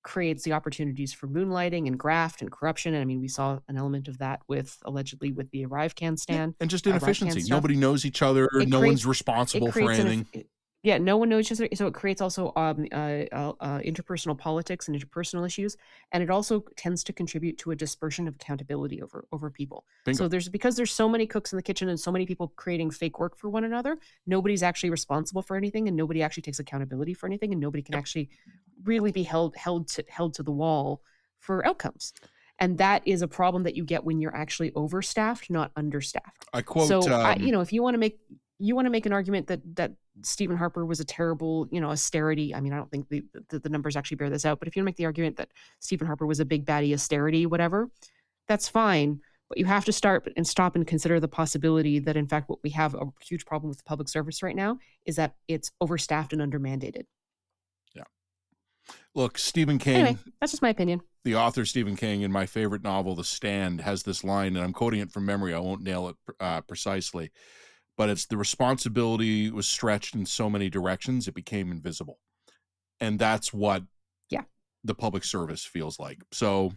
[SPEAKER 2] creates the opportunities for moonlighting and graft and corruption. And I mean, we saw an element of that allegedly with the ArriveCan stand.
[SPEAKER 1] And just
[SPEAKER 2] ArriveCan
[SPEAKER 1] inefficiency.
[SPEAKER 2] stuff.
[SPEAKER 1] Nobody knows each other. No one's responsible for anything.
[SPEAKER 2] Yeah, no one knows each other. So it creates also interpersonal politics and interpersonal issues, and it also tends to contribute to a dispersion of accountability over people.
[SPEAKER 1] Bingo.
[SPEAKER 2] So because there's so many cooks in the kitchen and so many people creating fake work for one another, nobody's actually responsible for anything, and nobody actually takes accountability for anything, and nobody can actually really be held to the wall for outcomes. And that is a problem that you get when you're actually overstaffed, not understaffed.
[SPEAKER 1] I quote.
[SPEAKER 2] So if you want to make an argument that Stephen Harper was a terrible, austerity. I mean, I don't think the numbers actually bear this out, but if you want to make the argument that Stephen Harper was a big baddie austerity, whatever, that's fine. But you have to stop and consider the possibility that, in fact, what we have a huge problem with the public service right now is that it's overstaffed and undermandated.
[SPEAKER 1] Yeah. Look, Stephen King.
[SPEAKER 2] Anyway, that's just my opinion.
[SPEAKER 1] The author Stephen King, in my favorite novel, The Stand, has this line, and I'm quoting it from memory. I won't nail it precisely. But it's the responsibility was stretched in so many directions, it became invisible. And that's what the public service feels like. So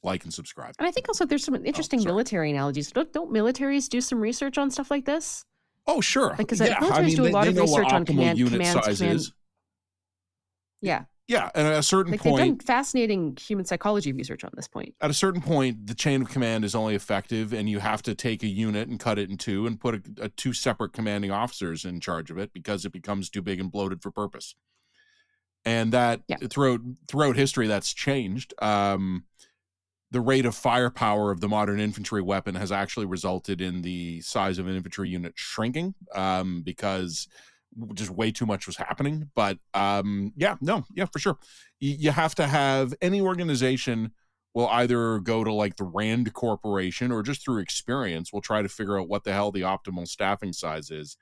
[SPEAKER 1] like and subscribe.
[SPEAKER 2] And I think also there's some interesting military analogies. Don't militaries do some research on stuff like this?
[SPEAKER 1] Oh, sure.
[SPEAKER 2] Because militaries do a lot of research on command size. Yeah.
[SPEAKER 1] Yeah, and at a certain point...
[SPEAKER 2] They've done fascinating human psychology research on this point.
[SPEAKER 1] At a certain point, the chain of command is only effective, and you have to take a unit and cut it in two and put two separate commanding officers in charge of it, because it becomes too big and bloated for purpose. And that, throughout history, that's changed. The rate of firepower of the modern infantry weapon has actually resulted in the size of an infantry unit shrinking, because... just way too much was happening. But for sure. You have to have, any organization will either go to like the Rand Corporation, or just through experience will try to figure out what the hell the optimal staffing size is.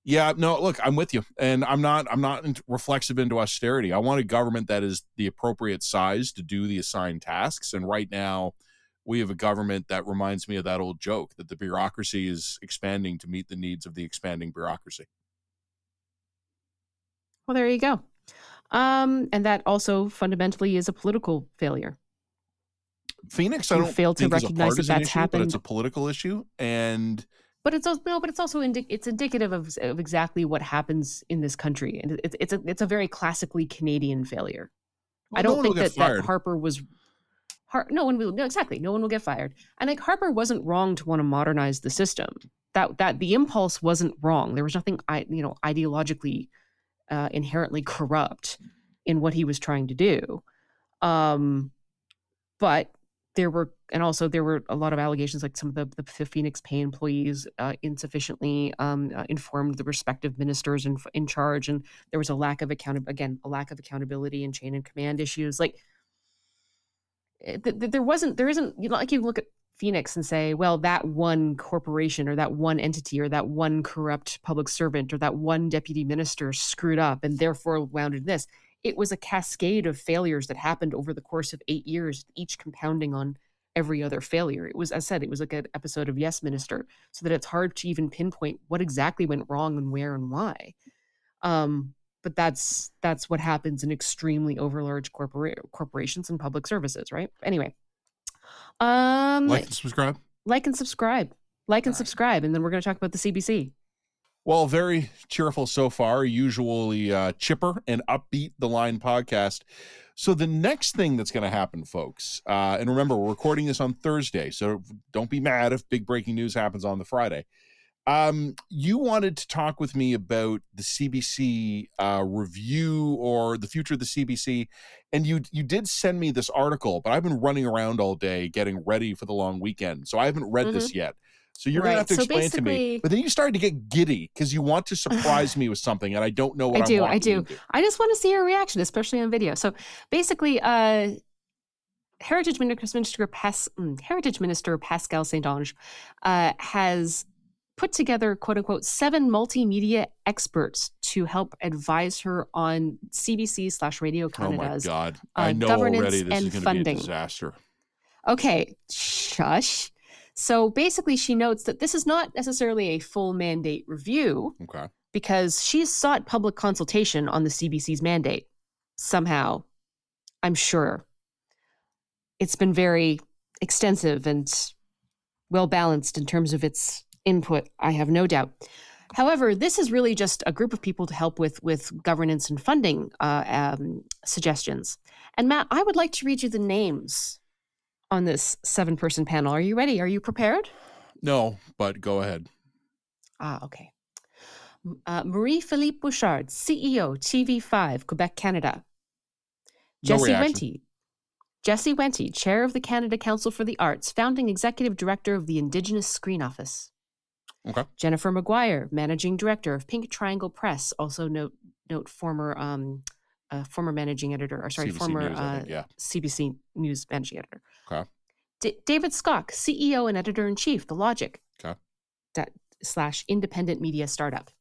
[SPEAKER 1] Yeah, no, look, I'm with you. And I'm not reflexive into austerity. I want a government that is the appropriate size to do the assigned tasks. And right now we have a government that reminds me of that old joke that the bureaucracy is expanding to meet the needs of the expanding bureaucracy.
[SPEAKER 2] Well, there you go. And that also fundamentally is a political failure.
[SPEAKER 1] Pheonix, I don't
[SPEAKER 2] failed to recognize that that's
[SPEAKER 1] issue,
[SPEAKER 2] happened.
[SPEAKER 1] but it's a political issue,
[SPEAKER 2] but it's also it's indicative of exactly what happens in this country, and it's a very classically Canadian failure. Well, I don't think that Harper was. No one will. No, exactly. No one will get fired. And like, Harper wasn't wrong to want to modernize the system. That the impulse wasn't wrong. There was nothing ideologically inherently corrupt in what he was trying to do. But there were a lot of allegations, like some of the Pheonix Pay employees insufficiently informed the respective ministers in charge, and there was a lack of accountability and chain and command issues. Like there isn't, like, you look at Pheonix and say, well, that one corporation or that one entity or that one corrupt public servant or that one deputy minister screwed up and therefore wound in this. It was a cascade of failures that happened over the course of 8 years, each compounding on every other failure. It was, as I said, it was like an episode of Yes, Minister, so that it's hard to even pinpoint what exactly went wrong and where and why. But that's what happens in extremely overlarge corporations and public services, right? Anyway.
[SPEAKER 1] Like and subscribe.
[SPEAKER 2] And then we're going to talk about the CBC.
[SPEAKER 1] Well, very cheerful so far, usually chipper and upbeat, the Line podcast. So the next thing that's going to happen, folks, and remember, we're recording this on Thursday, so don't be mad if big breaking news happens on the Friday. You wanted to talk with me about the CBC review or the future of the CBC, and you did send me this article, but I've been running around all day getting ready for the long weekend, so I haven't read this yet. So you're going to have to explain to me. But then you started to get giddy because you want to surprise me with something, and I don't know what I'm walking into.
[SPEAKER 2] I just want to see your reaction, especially on video. So basically, Heritage Minister Pascal Saint-Onge has put together, quote unquote, 7 multimedia experts to help advise her on CBC/Radio Canada's
[SPEAKER 1] God. I know
[SPEAKER 2] governance
[SPEAKER 1] already this
[SPEAKER 2] and
[SPEAKER 1] is going
[SPEAKER 2] funding.
[SPEAKER 1] to be a disaster.
[SPEAKER 2] Okay, shush. So basically, she notes that this is not necessarily a full mandate review, because she's sought public consultation on the CBC's mandate. Somehow, I'm sure. It's been very extensive and well-balanced in terms of its input, I have no doubt. However, this is really just a group of people to help with governance and funding suggestions. And Matt, I would like to read you the names on this 7-person panel. Are you ready? Are you prepared?
[SPEAKER 1] No, but go ahead.
[SPEAKER 2] Okay. Marie-Philippe Bouchard, CEO, TV5, Quebec, Canada. Jesse Wente, Chair of the Canada Council for the Arts, Founding Executive Director of the Indigenous Screen Office. Jennifer Maguire, Managing Director of Pink Triangle Press, also note former managing editor, or sorry,
[SPEAKER 1] CBC
[SPEAKER 2] former
[SPEAKER 1] News,
[SPEAKER 2] CBC News managing editor.
[SPEAKER 1] Okay.
[SPEAKER 2] David Skok, CEO and Editor-in-Chief, The Logic, / independent media startup.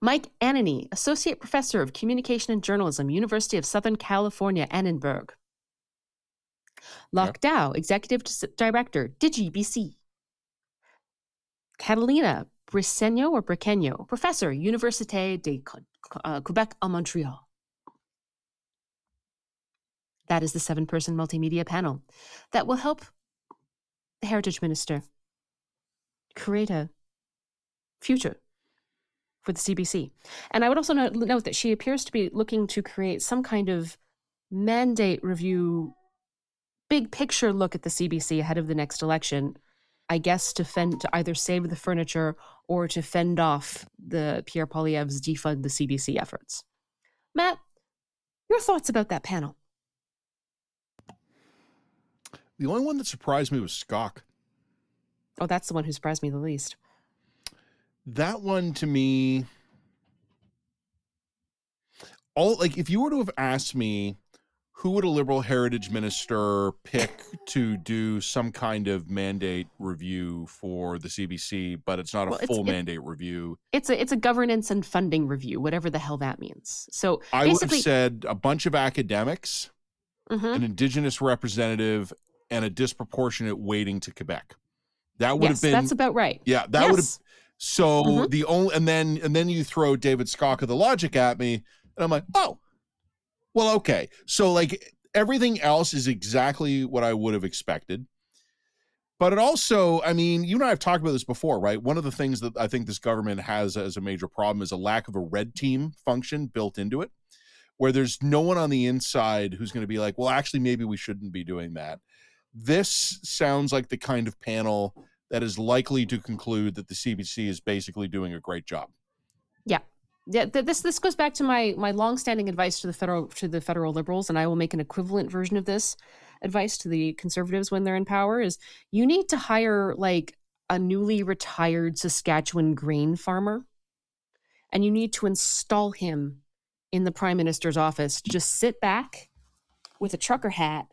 [SPEAKER 2] Mike Anany, Associate Professor of Communication and Journalism, University of Southern California, Annenberg. Locke Dow, Executive Director, DigiBC. Catalina Briceño, Professor, Université de Quebec à Montréal. That is the 7-person multimedia panel that will help the Heritage Minister create a future for the CBC. And I would also note that she appears to be looking to create some kind of mandate review, big picture look at the CBC ahead of the next election, I guess to either save the furniture or to fend off the Pierre Poilievre's defund the CBC efforts. Matt, your thoughts about that panel?
[SPEAKER 1] The only one that surprised me was Skok.
[SPEAKER 2] Oh, that's the one who surprised me the least.
[SPEAKER 1] That one, to me, if you were to have asked me who would a Liberal Heritage Minister pick to do some kind of mandate review for the CBC, but it's not a full mandate review. It's
[SPEAKER 2] a governance and funding review, whatever the hell that means. So
[SPEAKER 1] I would have said a bunch of academics, an Indigenous representative, and a disproportionate weighting to Quebec. That would have been.
[SPEAKER 2] That's about right.
[SPEAKER 1] Yeah, that would have. So the only and then you throw David Skok of The Logic at me, and I'm like, oh, well, okay. So everything else is exactly what I would have expected. But it also, I mean, you and I have talked about this before, right? One of the things that I think this government has as a major problem is a lack of a red team function built into it, where there's no one on the inside who's going to be like, well, actually, maybe we shouldn't be doing that. This sounds like the kind of panel that is likely to conclude that the CBC is basically doing a great job.
[SPEAKER 2] Yeah. This goes back to my longstanding advice to the federal Liberals, and I will make an equivalent version of this advice to the Conservatives when they're in power, is you need to hire a newly retired Saskatchewan grain farmer, and you need to install him in the Prime Minister's office to just sit back with a trucker hat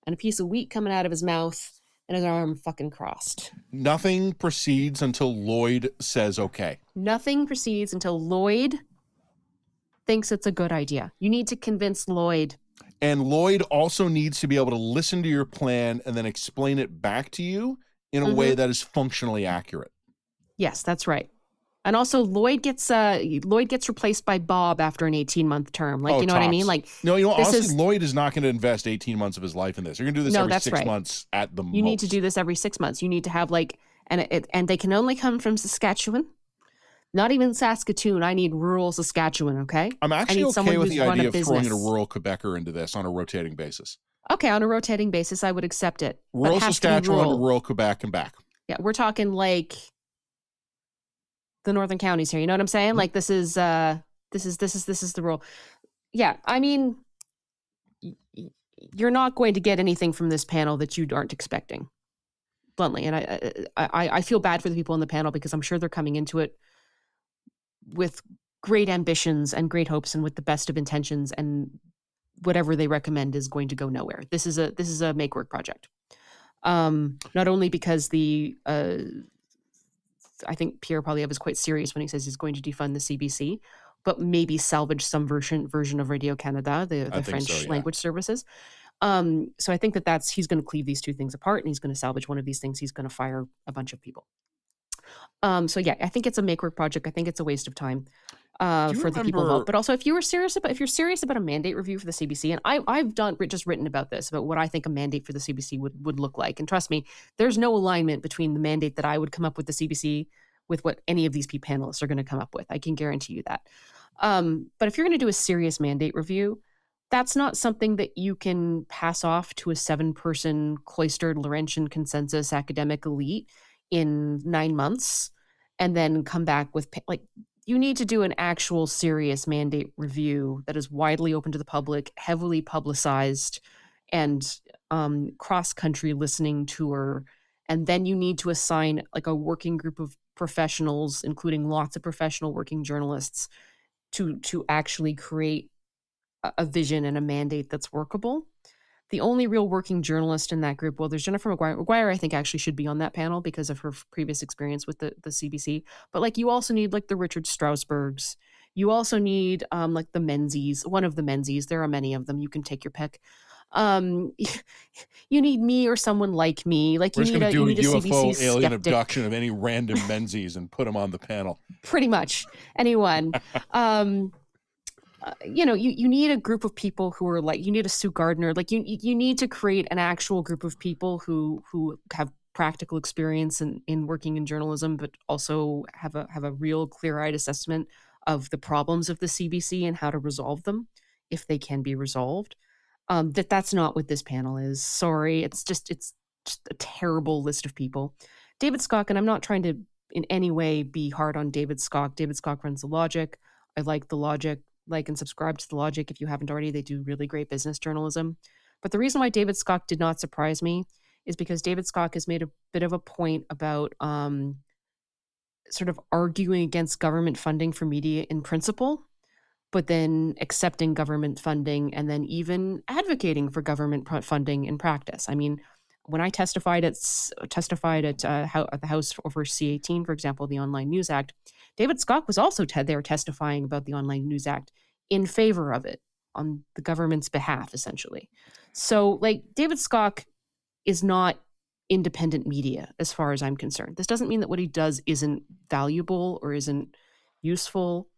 [SPEAKER 2] and a piece of wheat coming out of his mouth and his arm fucking crossed.
[SPEAKER 1] Nothing proceeds until Lloyd says okay.
[SPEAKER 2] Nothing proceeds until Lloyd thinks it's a good idea. You need to convince Lloyd.
[SPEAKER 1] And Lloyd also needs to be able to listen to your plan and then explain it back to you in a way that is functionally accurate.
[SPEAKER 2] Yes, that's right. And also, Lloyd gets replaced by Bob after an 18-month term. You know
[SPEAKER 1] tops.
[SPEAKER 2] what I mean?
[SPEAKER 1] Honestly, Lloyd is not going to invest 18 months of his life in this. You're going to do this every 6 months at the most.
[SPEAKER 2] You need to do this every 6 months. You need to have and they can only come from Saskatchewan. Not even Saskatoon. I need rural Saskatchewan, okay?
[SPEAKER 1] I'm
[SPEAKER 2] I
[SPEAKER 1] actually
[SPEAKER 2] need someone
[SPEAKER 1] okay with
[SPEAKER 2] who's
[SPEAKER 1] the
[SPEAKER 2] run a
[SPEAKER 1] idea of throwing in a
[SPEAKER 2] business.
[SPEAKER 1] rural Quebecer into this on a rotating basis.
[SPEAKER 2] Okay, on a rotating basis, I would accept it. But it
[SPEAKER 1] Rural
[SPEAKER 2] has to be
[SPEAKER 1] Saskatchewan to
[SPEAKER 2] rural.
[SPEAKER 1] rural Quebec and back.
[SPEAKER 2] Yeah, we're talking like the northern counties here. You know what I'm saying?
[SPEAKER 1] Mhm.
[SPEAKER 2] Like this is the rural. Yeah, I mean, you're not going to get anything from this panel that you aren't expecting, bluntly. And I feel bad for the people on the panel because I'm sure they're coming into it with great ambitions and great hopes and with the best of intentions, and whatever they recommend is going to go nowhere. This is a make work project. Not only because I think Pierre Poilievre is quite serious when he says he's going to defund the CBC, but maybe salvage some version of Radio Canada, the
[SPEAKER 1] think so,
[SPEAKER 2] French
[SPEAKER 1] yeah.
[SPEAKER 2] language services. So I think he's going to cleave these two things apart, and he's going to salvage one of these things. He's going to fire a bunch of people. So yeah, I think it's a make work project. I think it's a waste of time for the people involved. But also, if you're serious about a mandate review for the CBC, and I've just written about this, about what I think a mandate for the CBC would look like. And trust me, there's no alignment between the mandate that I would come up with the CBC with what any of these panelists are going to come up with. I can guarantee you that. But if you're going to do a serious mandate review, that's not something that you can pass off to a 7-person cloistered Laurentian consensus academic elite in 9 months and then come back with you need to do an actual serious mandate review that is widely open to the public, heavily publicized, and cross-country listening tour. And then you need to assign like a working group of professionals, including lots of professional working journalists, to actually create a vision and a mandate that's workable. The only real working journalist in that group, well, there's Jennifer McGuire. McGuire, I think, actually should be on that panel because of her previous experience with the CBC. But like, you also need like the Richard Strasbergs. You also need like the Menzies, one of the Menzies. There are many of them. You can take your pick. You need me or someone like me. Like,
[SPEAKER 1] We're just going to do a UFO
[SPEAKER 2] CBC
[SPEAKER 1] alien
[SPEAKER 2] skeptic.
[SPEAKER 1] abduction of any random Menzies and put them on the panel.
[SPEAKER 2] Pretty much anyone. You need a group of people who are like, you need a Sue Gardner. Like, you need to create an actual group of people who have practical experience in working in journalism, but also have a real clear-eyed assessment of the problems of the CBC and how to resolve them if they can be resolved. That's not what this panel is. Sorry, it's just a terrible list of people. David Scott, and I'm not trying to in any way be hard on David Scott. David Scott runs The Logic. I like The Logic. Like and subscribe to The Logic if you haven't already. They do really great business journalism. But the reason why David Scott did not surprise me is because David Scott has made a bit of a point about sort of arguing against government funding for media in principle, but then accepting government funding and then even advocating for government funding in practice. I mean, when I testified at the House over C-18, for example, the Online News Act, David Scott was also there testifying about the Online News Act in favor of it on the government's behalf, essentially. So, like, David Scott is not independent media as far as I'm concerned. This doesn't mean that what he does isn't valuable or isn't useful.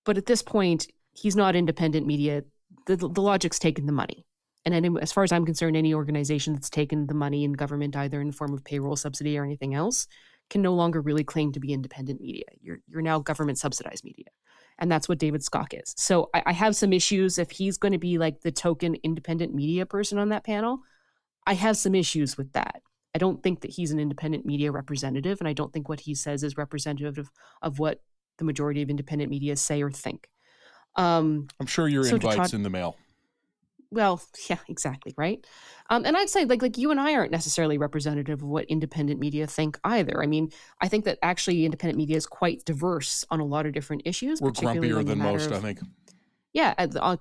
[SPEAKER 2] But at this point, he's not independent media. The Logic's taken the money. And as far as I'm concerned, any organization that's taken the money in government, either in the form of payroll subsidy or anything else, can no longer really claim to be independent media. You're now government subsidized media. And that's what David Scott is. So I have some issues if he's going to be like the token independent media person on that panel. I have some issues with that. I don't think that he's an independent media representative, and I don't think what he says is representative of what the majority of independent media say or think.
[SPEAKER 1] I'm sure your invite's in the mail.
[SPEAKER 2] Well, yeah, exactly, right? And I'd say like you and I aren't necessarily representative of what independent media think either. I mean, I think that actually independent media is quite diverse on a lot of different issues.
[SPEAKER 1] We're grumpier than most, I think.
[SPEAKER 2] Yeah,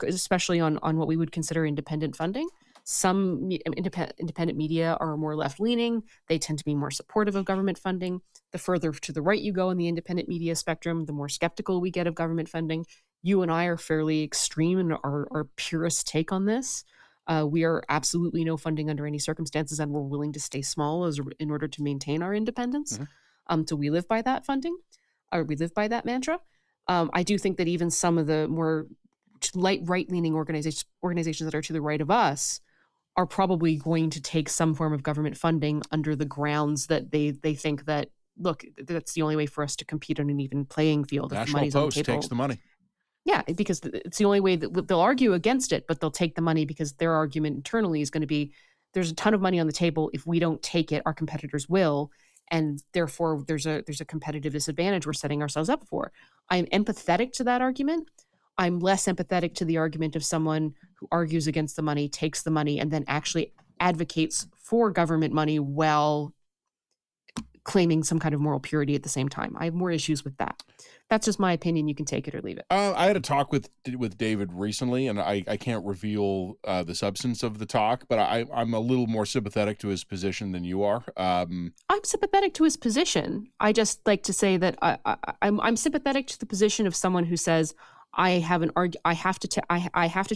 [SPEAKER 2] especially on what we would consider independent funding. Some independent media are more left-leaning. They tend to be more supportive of government funding. The further to the right you go in the independent media spectrum, the more skeptical we get of government funding. You and I are fairly extreme in our purist take on this. We are absolutely no funding under any circumstances, and we're willing to stay small in order to maintain our independence. So we live by that funding, or we live by that mantra. I do think that even some of the more right-leaning organizations that are to the right of us are probably going to take some form of government funding under the grounds that they think that look, that's the only way for us to compete on an even playing field if the
[SPEAKER 1] National
[SPEAKER 2] money's on the
[SPEAKER 1] Post takes
[SPEAKER 2] table.
[SPEAKER 1] the money.
[SPEAKER 2] Yeah, because it's the only way that they'll argue against it, but they'll take the money because their argument internally is going to be there's a ton of money on the table. If we don't take it, our competitors will. And therefore, there's a competitive disadvantage we're setting ourselves up for. I'm empathetic to that argument. I'm less empathetic to the argument of someone who argues against the money, takes the money, and then actually advocates for government money while claiming some kind of moral purity at the same time. I have more issues with that. That's just my opinion. You can take it or leave it.
[SPEAKER 1] I had a talk with David recently, and I can't reveal the substance of the talk, but I'm a little more sympathetic to his position than you are.
[SPEAKER 2] I'm sympathetic to his position. I just like to say that I'm sympathetic to the position of someone who says I have to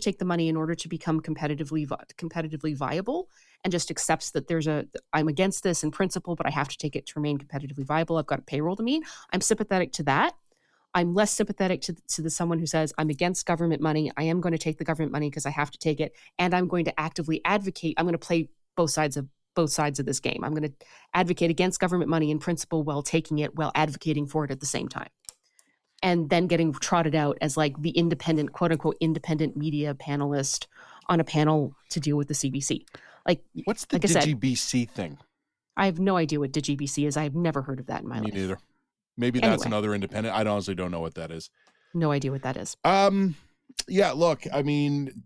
[SPEAKER 2] take the money in order to become competitively viable, and just accepts that I'm against this in principle, but I have to take it to remain competitively viable. I've got a payroll to meet. I'm sympathetic to that. I'm less sympathetic to the someone who says I'm against government money. I am going to take the government money because I have to take it, and I'm going to actively advocate. I'm going to play both sides of this game. I'm going to advocate against government money in principle while taking it, while advocating for it at the same time, and then getting trotted out as like the independent, quote unquote, independent media panelist on a panel to deal with the CBC. Like,
[SPEAKER 1] what's the
[SPEAKER 2] like I said,
[SPEAKER 1] DigiBC thing?
[SPEAKER 2] I have no idea what DigiBC is. I have never heard of that in my life.
[SPEAKER 1] Me neither. Maybe that's another independent. I honestly don't know what that is.
[SPEAKER 2] No idea what that is.
[SPEAKER 1] Yeah, look, I mean,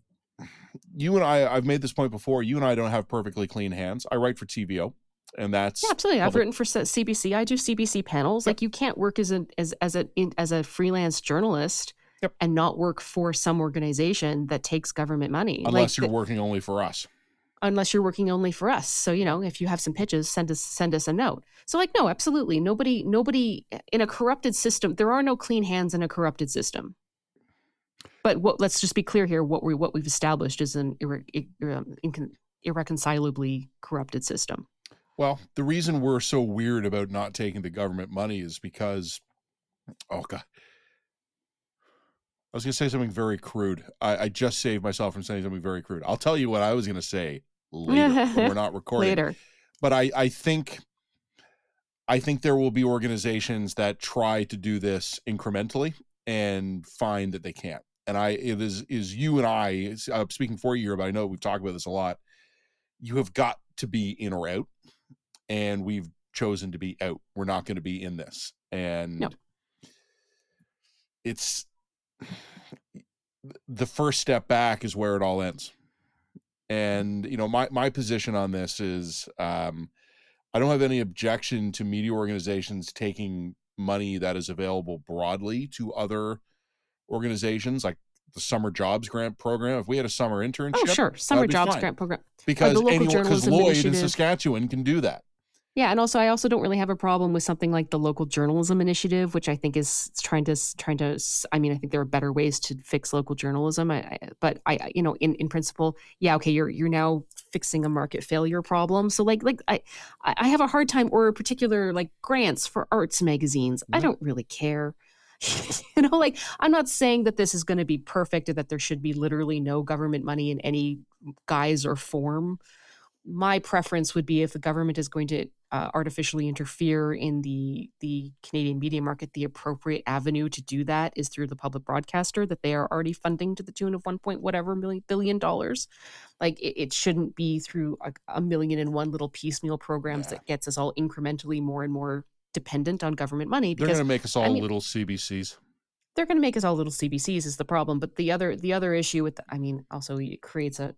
[SPEAKER 1] you and I've made this point before. You and I don't have perfectly clean hands. I write for TVO, and that's
[SPEAKER 2] absolutely. I've written for CBC. I do CBC panels. Yep. Like, you can't work as a freelance journalist and not work for some organization that takes government money.
[SPEAKER 1] Unless you're working only for us.
[SPEAKER 2] Unless you're working only for us. So, if you have some pitches, send us a note. So, like, no, absolutely. Nobody in a corrupted system, there are no clean hands in a corrupted system. But let's just be clear here. What we've established is an irreconcilably corrupted system.
[SPEAKER 1] Well, the reason we're so weird about not taking the government money is because, oh God, I was going to say something very crude. I just saved myself from saying something very crude. I'll tell you what I was going to say later when we're not recording.
[SPEAKER 2] Later.
[SPEAKER 1] But I think there will be organizations that try to do this incrementally and find that they can't. And it is you and I, speaking for you here, but I know we've talked about this a lot. You have got to be in or out, and we've chosen to be out. We're not going to be in this. And it's the first step back is where it all ends. And, my position on this is I don't have any objection to media organizations taking money that is available broadly to other organizations, like the summer jobs grant program. If we had a summer internship,
[SPEAKER 2] oh sure, summer jobs grant program,
[SPEAKER 1] because Lloyd in Saskatchewan can do that.
[SPEAKER 2] Yeah, and I also don't really have a problem with something like the local journalism initiative, which I think is trying to. I mean, I think there are better ways to fix local journalism. But in principle, yeah, okay, you're now fixing a market failure problem. So I have a hard time, or particular like grants for arts magazines. Mm-hmm. I don't really care. I'm not saying that this is going to be perfect or that there should be literally no government money in any guise or form. My preference would be, if the government is going to artificially interfere in the Canadian media market, the appropriate avenue to do that is through the public broadcaster that they are already funding to the tune of $1 billion. Like, it shouldn't be through a million and one little piecemeal programs that gets us all incrementally more and more dependent on government money. Because,
[SPEAKER 1] they're going to make us all little CBCs.
[SPEAKER 2] They're going to make us all little CBCs is the problem. But the other issue with, also it creates a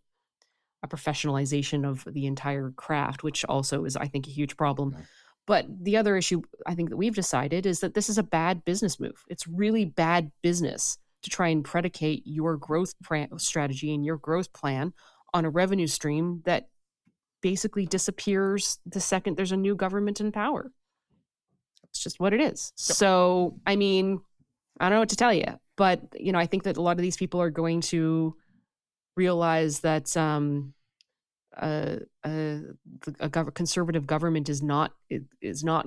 [SPEAKER 2] professionalization of the entire craft, which also is, I think, a huge problem. Mm-hmm. But the other issue I think that we've decided is that this is a bad business move. It's really bad business to try and predicate your growth strategy and your growth plan on a revenue stream that basically disappears the second there's a new government in power. It's just what it is. Yep. So, I don't know what to tell you, but, I think that a lot of these people are going to realize that a conservative government is not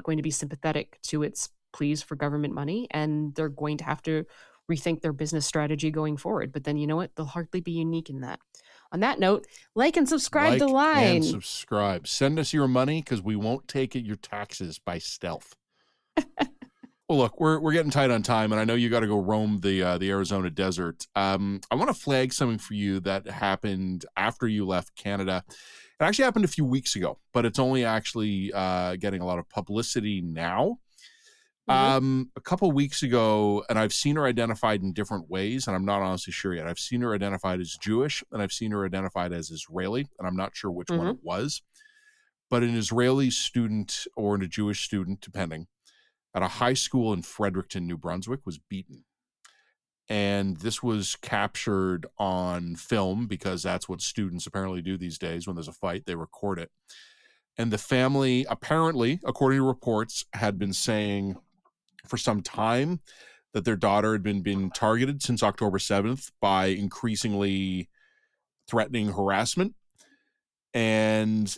[SPEAKER 2] going to be sympathetic to its pleas for government money, and they're going to have to rethink their business strategy going forward. But then, you know what? They'll hardly be unique in that. On that note, like and subscribe to Line.
[SPEAKER 1] And subscribe. Send us your money, because we won't take your taxes by stealth. Well, look, we're getting tight on time, and I know you got to go roam the Arizona desert. I want to flag something for you that happened after you left Canada. It actually happened a few weeks ago, but it's only actually getting a lot of publicity now.
[SPEAKER 2] Hmm.
[SPEAKER 1] A couple weeks ago, and I've seen her identified in different ways, and I'm not honestly sure yet. I've seen her identified as Jewish, and I've seen her identified as Israeli, and I'm not sure which one
[SPEAKER 2] Hmm.
[SPEAKER 1] it was. But an Israeli student or a Jewish student, depending, at a high school in Fredericton, New Brunswick, was beaten. And this was captured on film because that's what students apparently do these days when there's a fight, they record it. And the family, apparently, according to reports, had been saying for some time that their daughter had been being targeted since October 7th by increasingly threatening harassment. And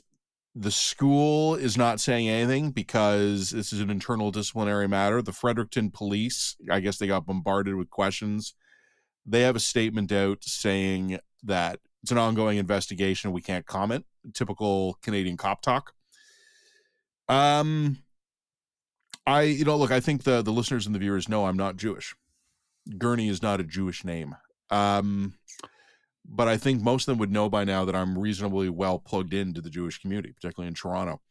[SPEAKER 1] the school is not saying anything because this is an internal disciplinary matter. The Fredericton police, I guess they got bombarded with questions. They have a statement out saying that it's an ongoing investigation. We can't comment. Typical Canadian cop talk. Look, I think the listeners and the viewers know I'm not Jewish. Gurney is not a Jewish name. But I think most of them would know by now that I'm reasonably well plugged into the Jewish community, particularly in Toronto.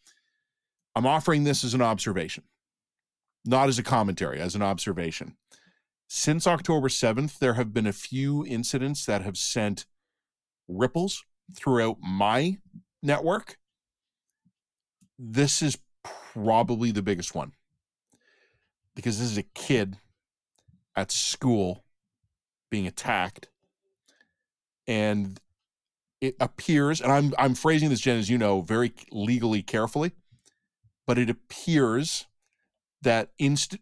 [SPEAKER 1] I'm offering this as an observation, not as a commentary, as an observation. Since October 7th, there have been a few incidents that have sent ripples throughout my network. This is probably the biggest one because this is a kid at school being attacked, and it appears, and I'm phrasing this, Jen, as you know, very legally carefully, but it appears that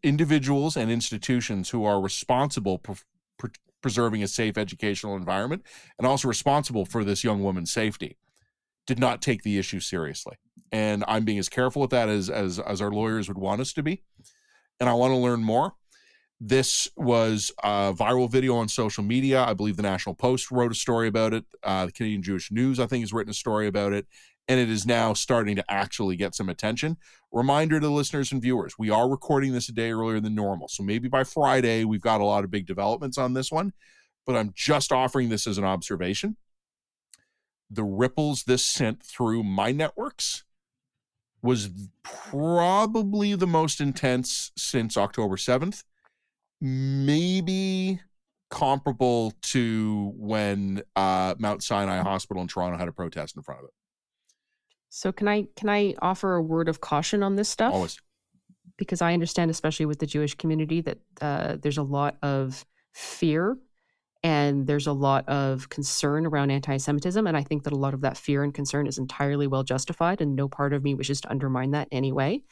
[SPEAKER 1] individuals and institutions who are responsible for preserving a safe educational environment and also responsible for this young woman's safety did not take the issue seriously. And I'm being as careful with that as our lawyers would want us to be. And I want to learn more. This was a viral video on social media. I believe the National Post wrote a story about it. The Canadian Jewish News, I think, has written a story about it. And it is now starting to actually get some attention. Reminder to listeners and viewers, we are recording this a day earlier than normal. So maybe by Friday, we've got a lot of big developments on this one. But I'm just offering this as an observation. The ripples this sent through my networks was probably the most intense since October 7th. Maybe comparable to when Mount Sinai Hospital in Toronto had a protest in front of it.
[SPEAKER 2] So can I offer a word of caution on this stuff?
[SPEAKER 1] Always.
[SPEAKER 2] Because I understand, especially with the Jewish community, that there's a lot of fear and there's a lot of concern around anti-Semitism. And I think that a lot of that fear and concern is entirely well justified, and no part of me wishes to undermine that in any way.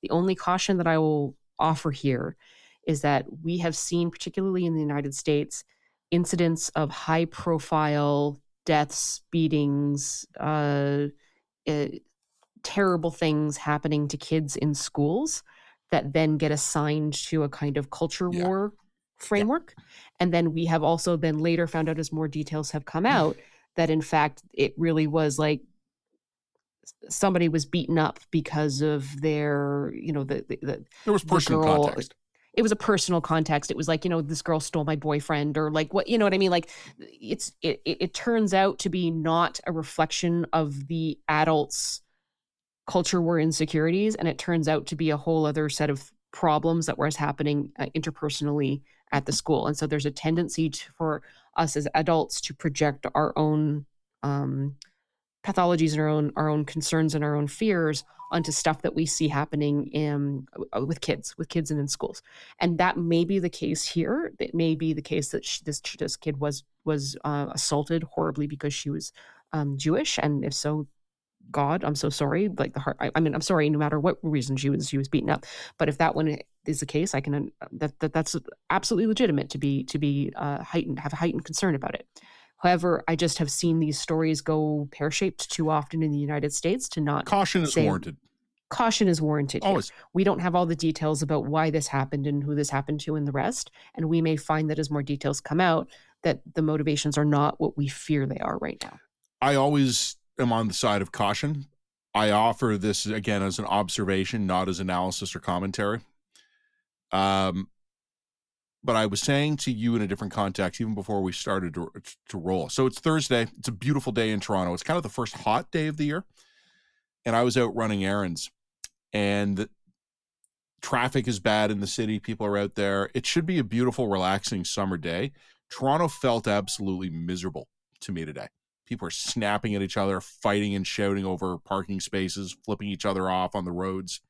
[SPEAKER 2] The only caution that I will offer here is that we have seen, particularly in the United States, incidents of high-profile deaths, beatings, uh, terrible things happening to kids in schools that then get assigned to a kind of culture
[SPEAKER 1] Yeah.
[SPEAKER 2] war
[SPEAKER 1] Yeah.
[SPEAKER 2] framework. And then we have also then later found out, as more details have come out, that in fact it really was like somebody was beaten up because of their,
[SPEAKER 1] There was
[SPEAKER 2] the
[SPEAKER 1] personal
[SPEAKER 2] girl.
[SPEAKER 1] context.
[SPEAKER 2] It was a personal context. It was like, this girl stole my boyfriend, or like, what, you know what I mean? Like, it turns out to be not a reflection of the adults' culture war insecurities, and it turns out to be a whole other set of problems that was happening interpersonally at the school. And so there's a tendency for us as adults to project our own pathologies and our own concerns and our own fears onto stuff that we see happening with kids and in schools. And that may be the case here. It may be the case that this kid was assaulted horribly because she was Jewish, and if so, God, I'm so sorry. Like the heart. I mean, I'm sorry. No matter what reason she was beaten up, but if that one is the case, I can that's absolutely legitimate to be heightened, have a heightened concern about it. However, I just have seen these stories go pear shaped too often in the United States to not
[SPEAKER 1] Caution is
[SPEAKER 2] say
[SPEAKER 1] warranted.
[SPEAKER 2] caution is warranted here.
[SPEAKER 1] Always.
[SPEAKER 2] We don't have all the details about why this happened and who this happened to and the rest, and we may find that as more details come out, that the motivations are not what we fear they are right now.
[SPEAKER 1] I always am on the side of caution. I offer this again as an observation, not as analysis or commentary. But I was saying to you in a different context, even before we started to roll. So it's Thursday. It's a beautiful day in Toronto. It's kind of the first hot day of the year. And I was out running errands, and traffic is bad in the city. People are out there. It should be a beautiful, relaxing summer day. Toronto felt absolutely miserable to me today. People are snapping at each other, fighting and shouting over parking spaces, flipping each other off on the roads.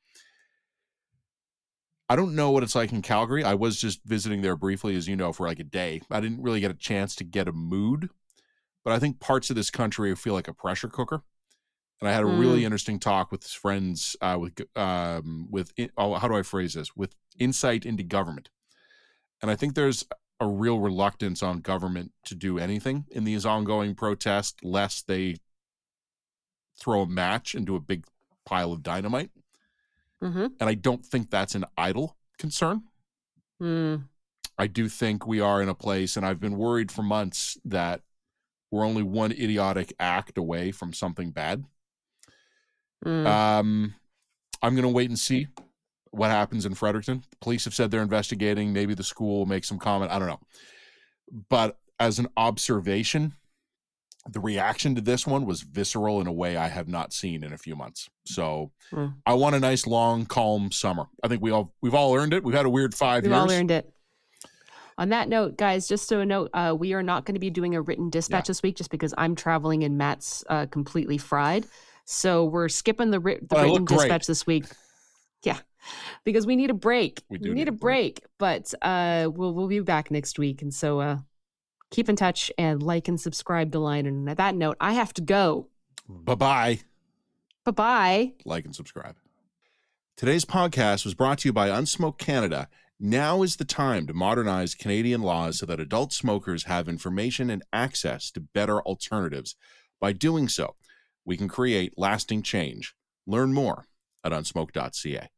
[SPEAKER 1] I don't know what it's like in Calgary. I was just visiting there briefly, as you know, for like a day. I didn't really get a chance to get a mood, but I think parts of this country feel like a pressure cooker. And I had a really interesting talk with friends how do I phrase this? With insight into government. And I think there's a real reluctance on government to do anything in these ongoing protests, lest they throw a match into a big pile of dynamite.
[SPEAKER 2] Mm-hmm.
[SPEAKER 1] And I don't think that's an idle concern. I do think we are in a place, and I've been worried for months that we're only one idiotic act away from something bad. I'm going to wait and see what happens in Fredericton. The police have said they're investigating. Maybe the school will make some comment. I don't know. But as an observation, the reaction to this one was visceral in a way I have not seen in a few months. So I want a nice, long, calm summer. I think we've all earned it. We've had a weird 5 years.
[SPEAKER 2] We've all earned it. On that note, guys, just so a note, we are not going to be doing a written dispatch this week just because I'm traveling and Matt's completely fried. So we're skipping the written dispatch this week. Yeah, because we need a break. We need a break. But we'll be back next week. And so keep in touch and like and subscribe to Line. And at that note, I have to go.
[SPEAKER 1] Bye-bye.
[SPEAKER 2] Bye-bye.
[SPEAKER 1] Like and subscribe. Today's podcast was brought to you by Unsmoke Canada. Now is the time to modernize Canadian laws so that adult smokers have information and access to better alternatives. By doing so, we can create lasting change. Learn more at Unsmoke.ca.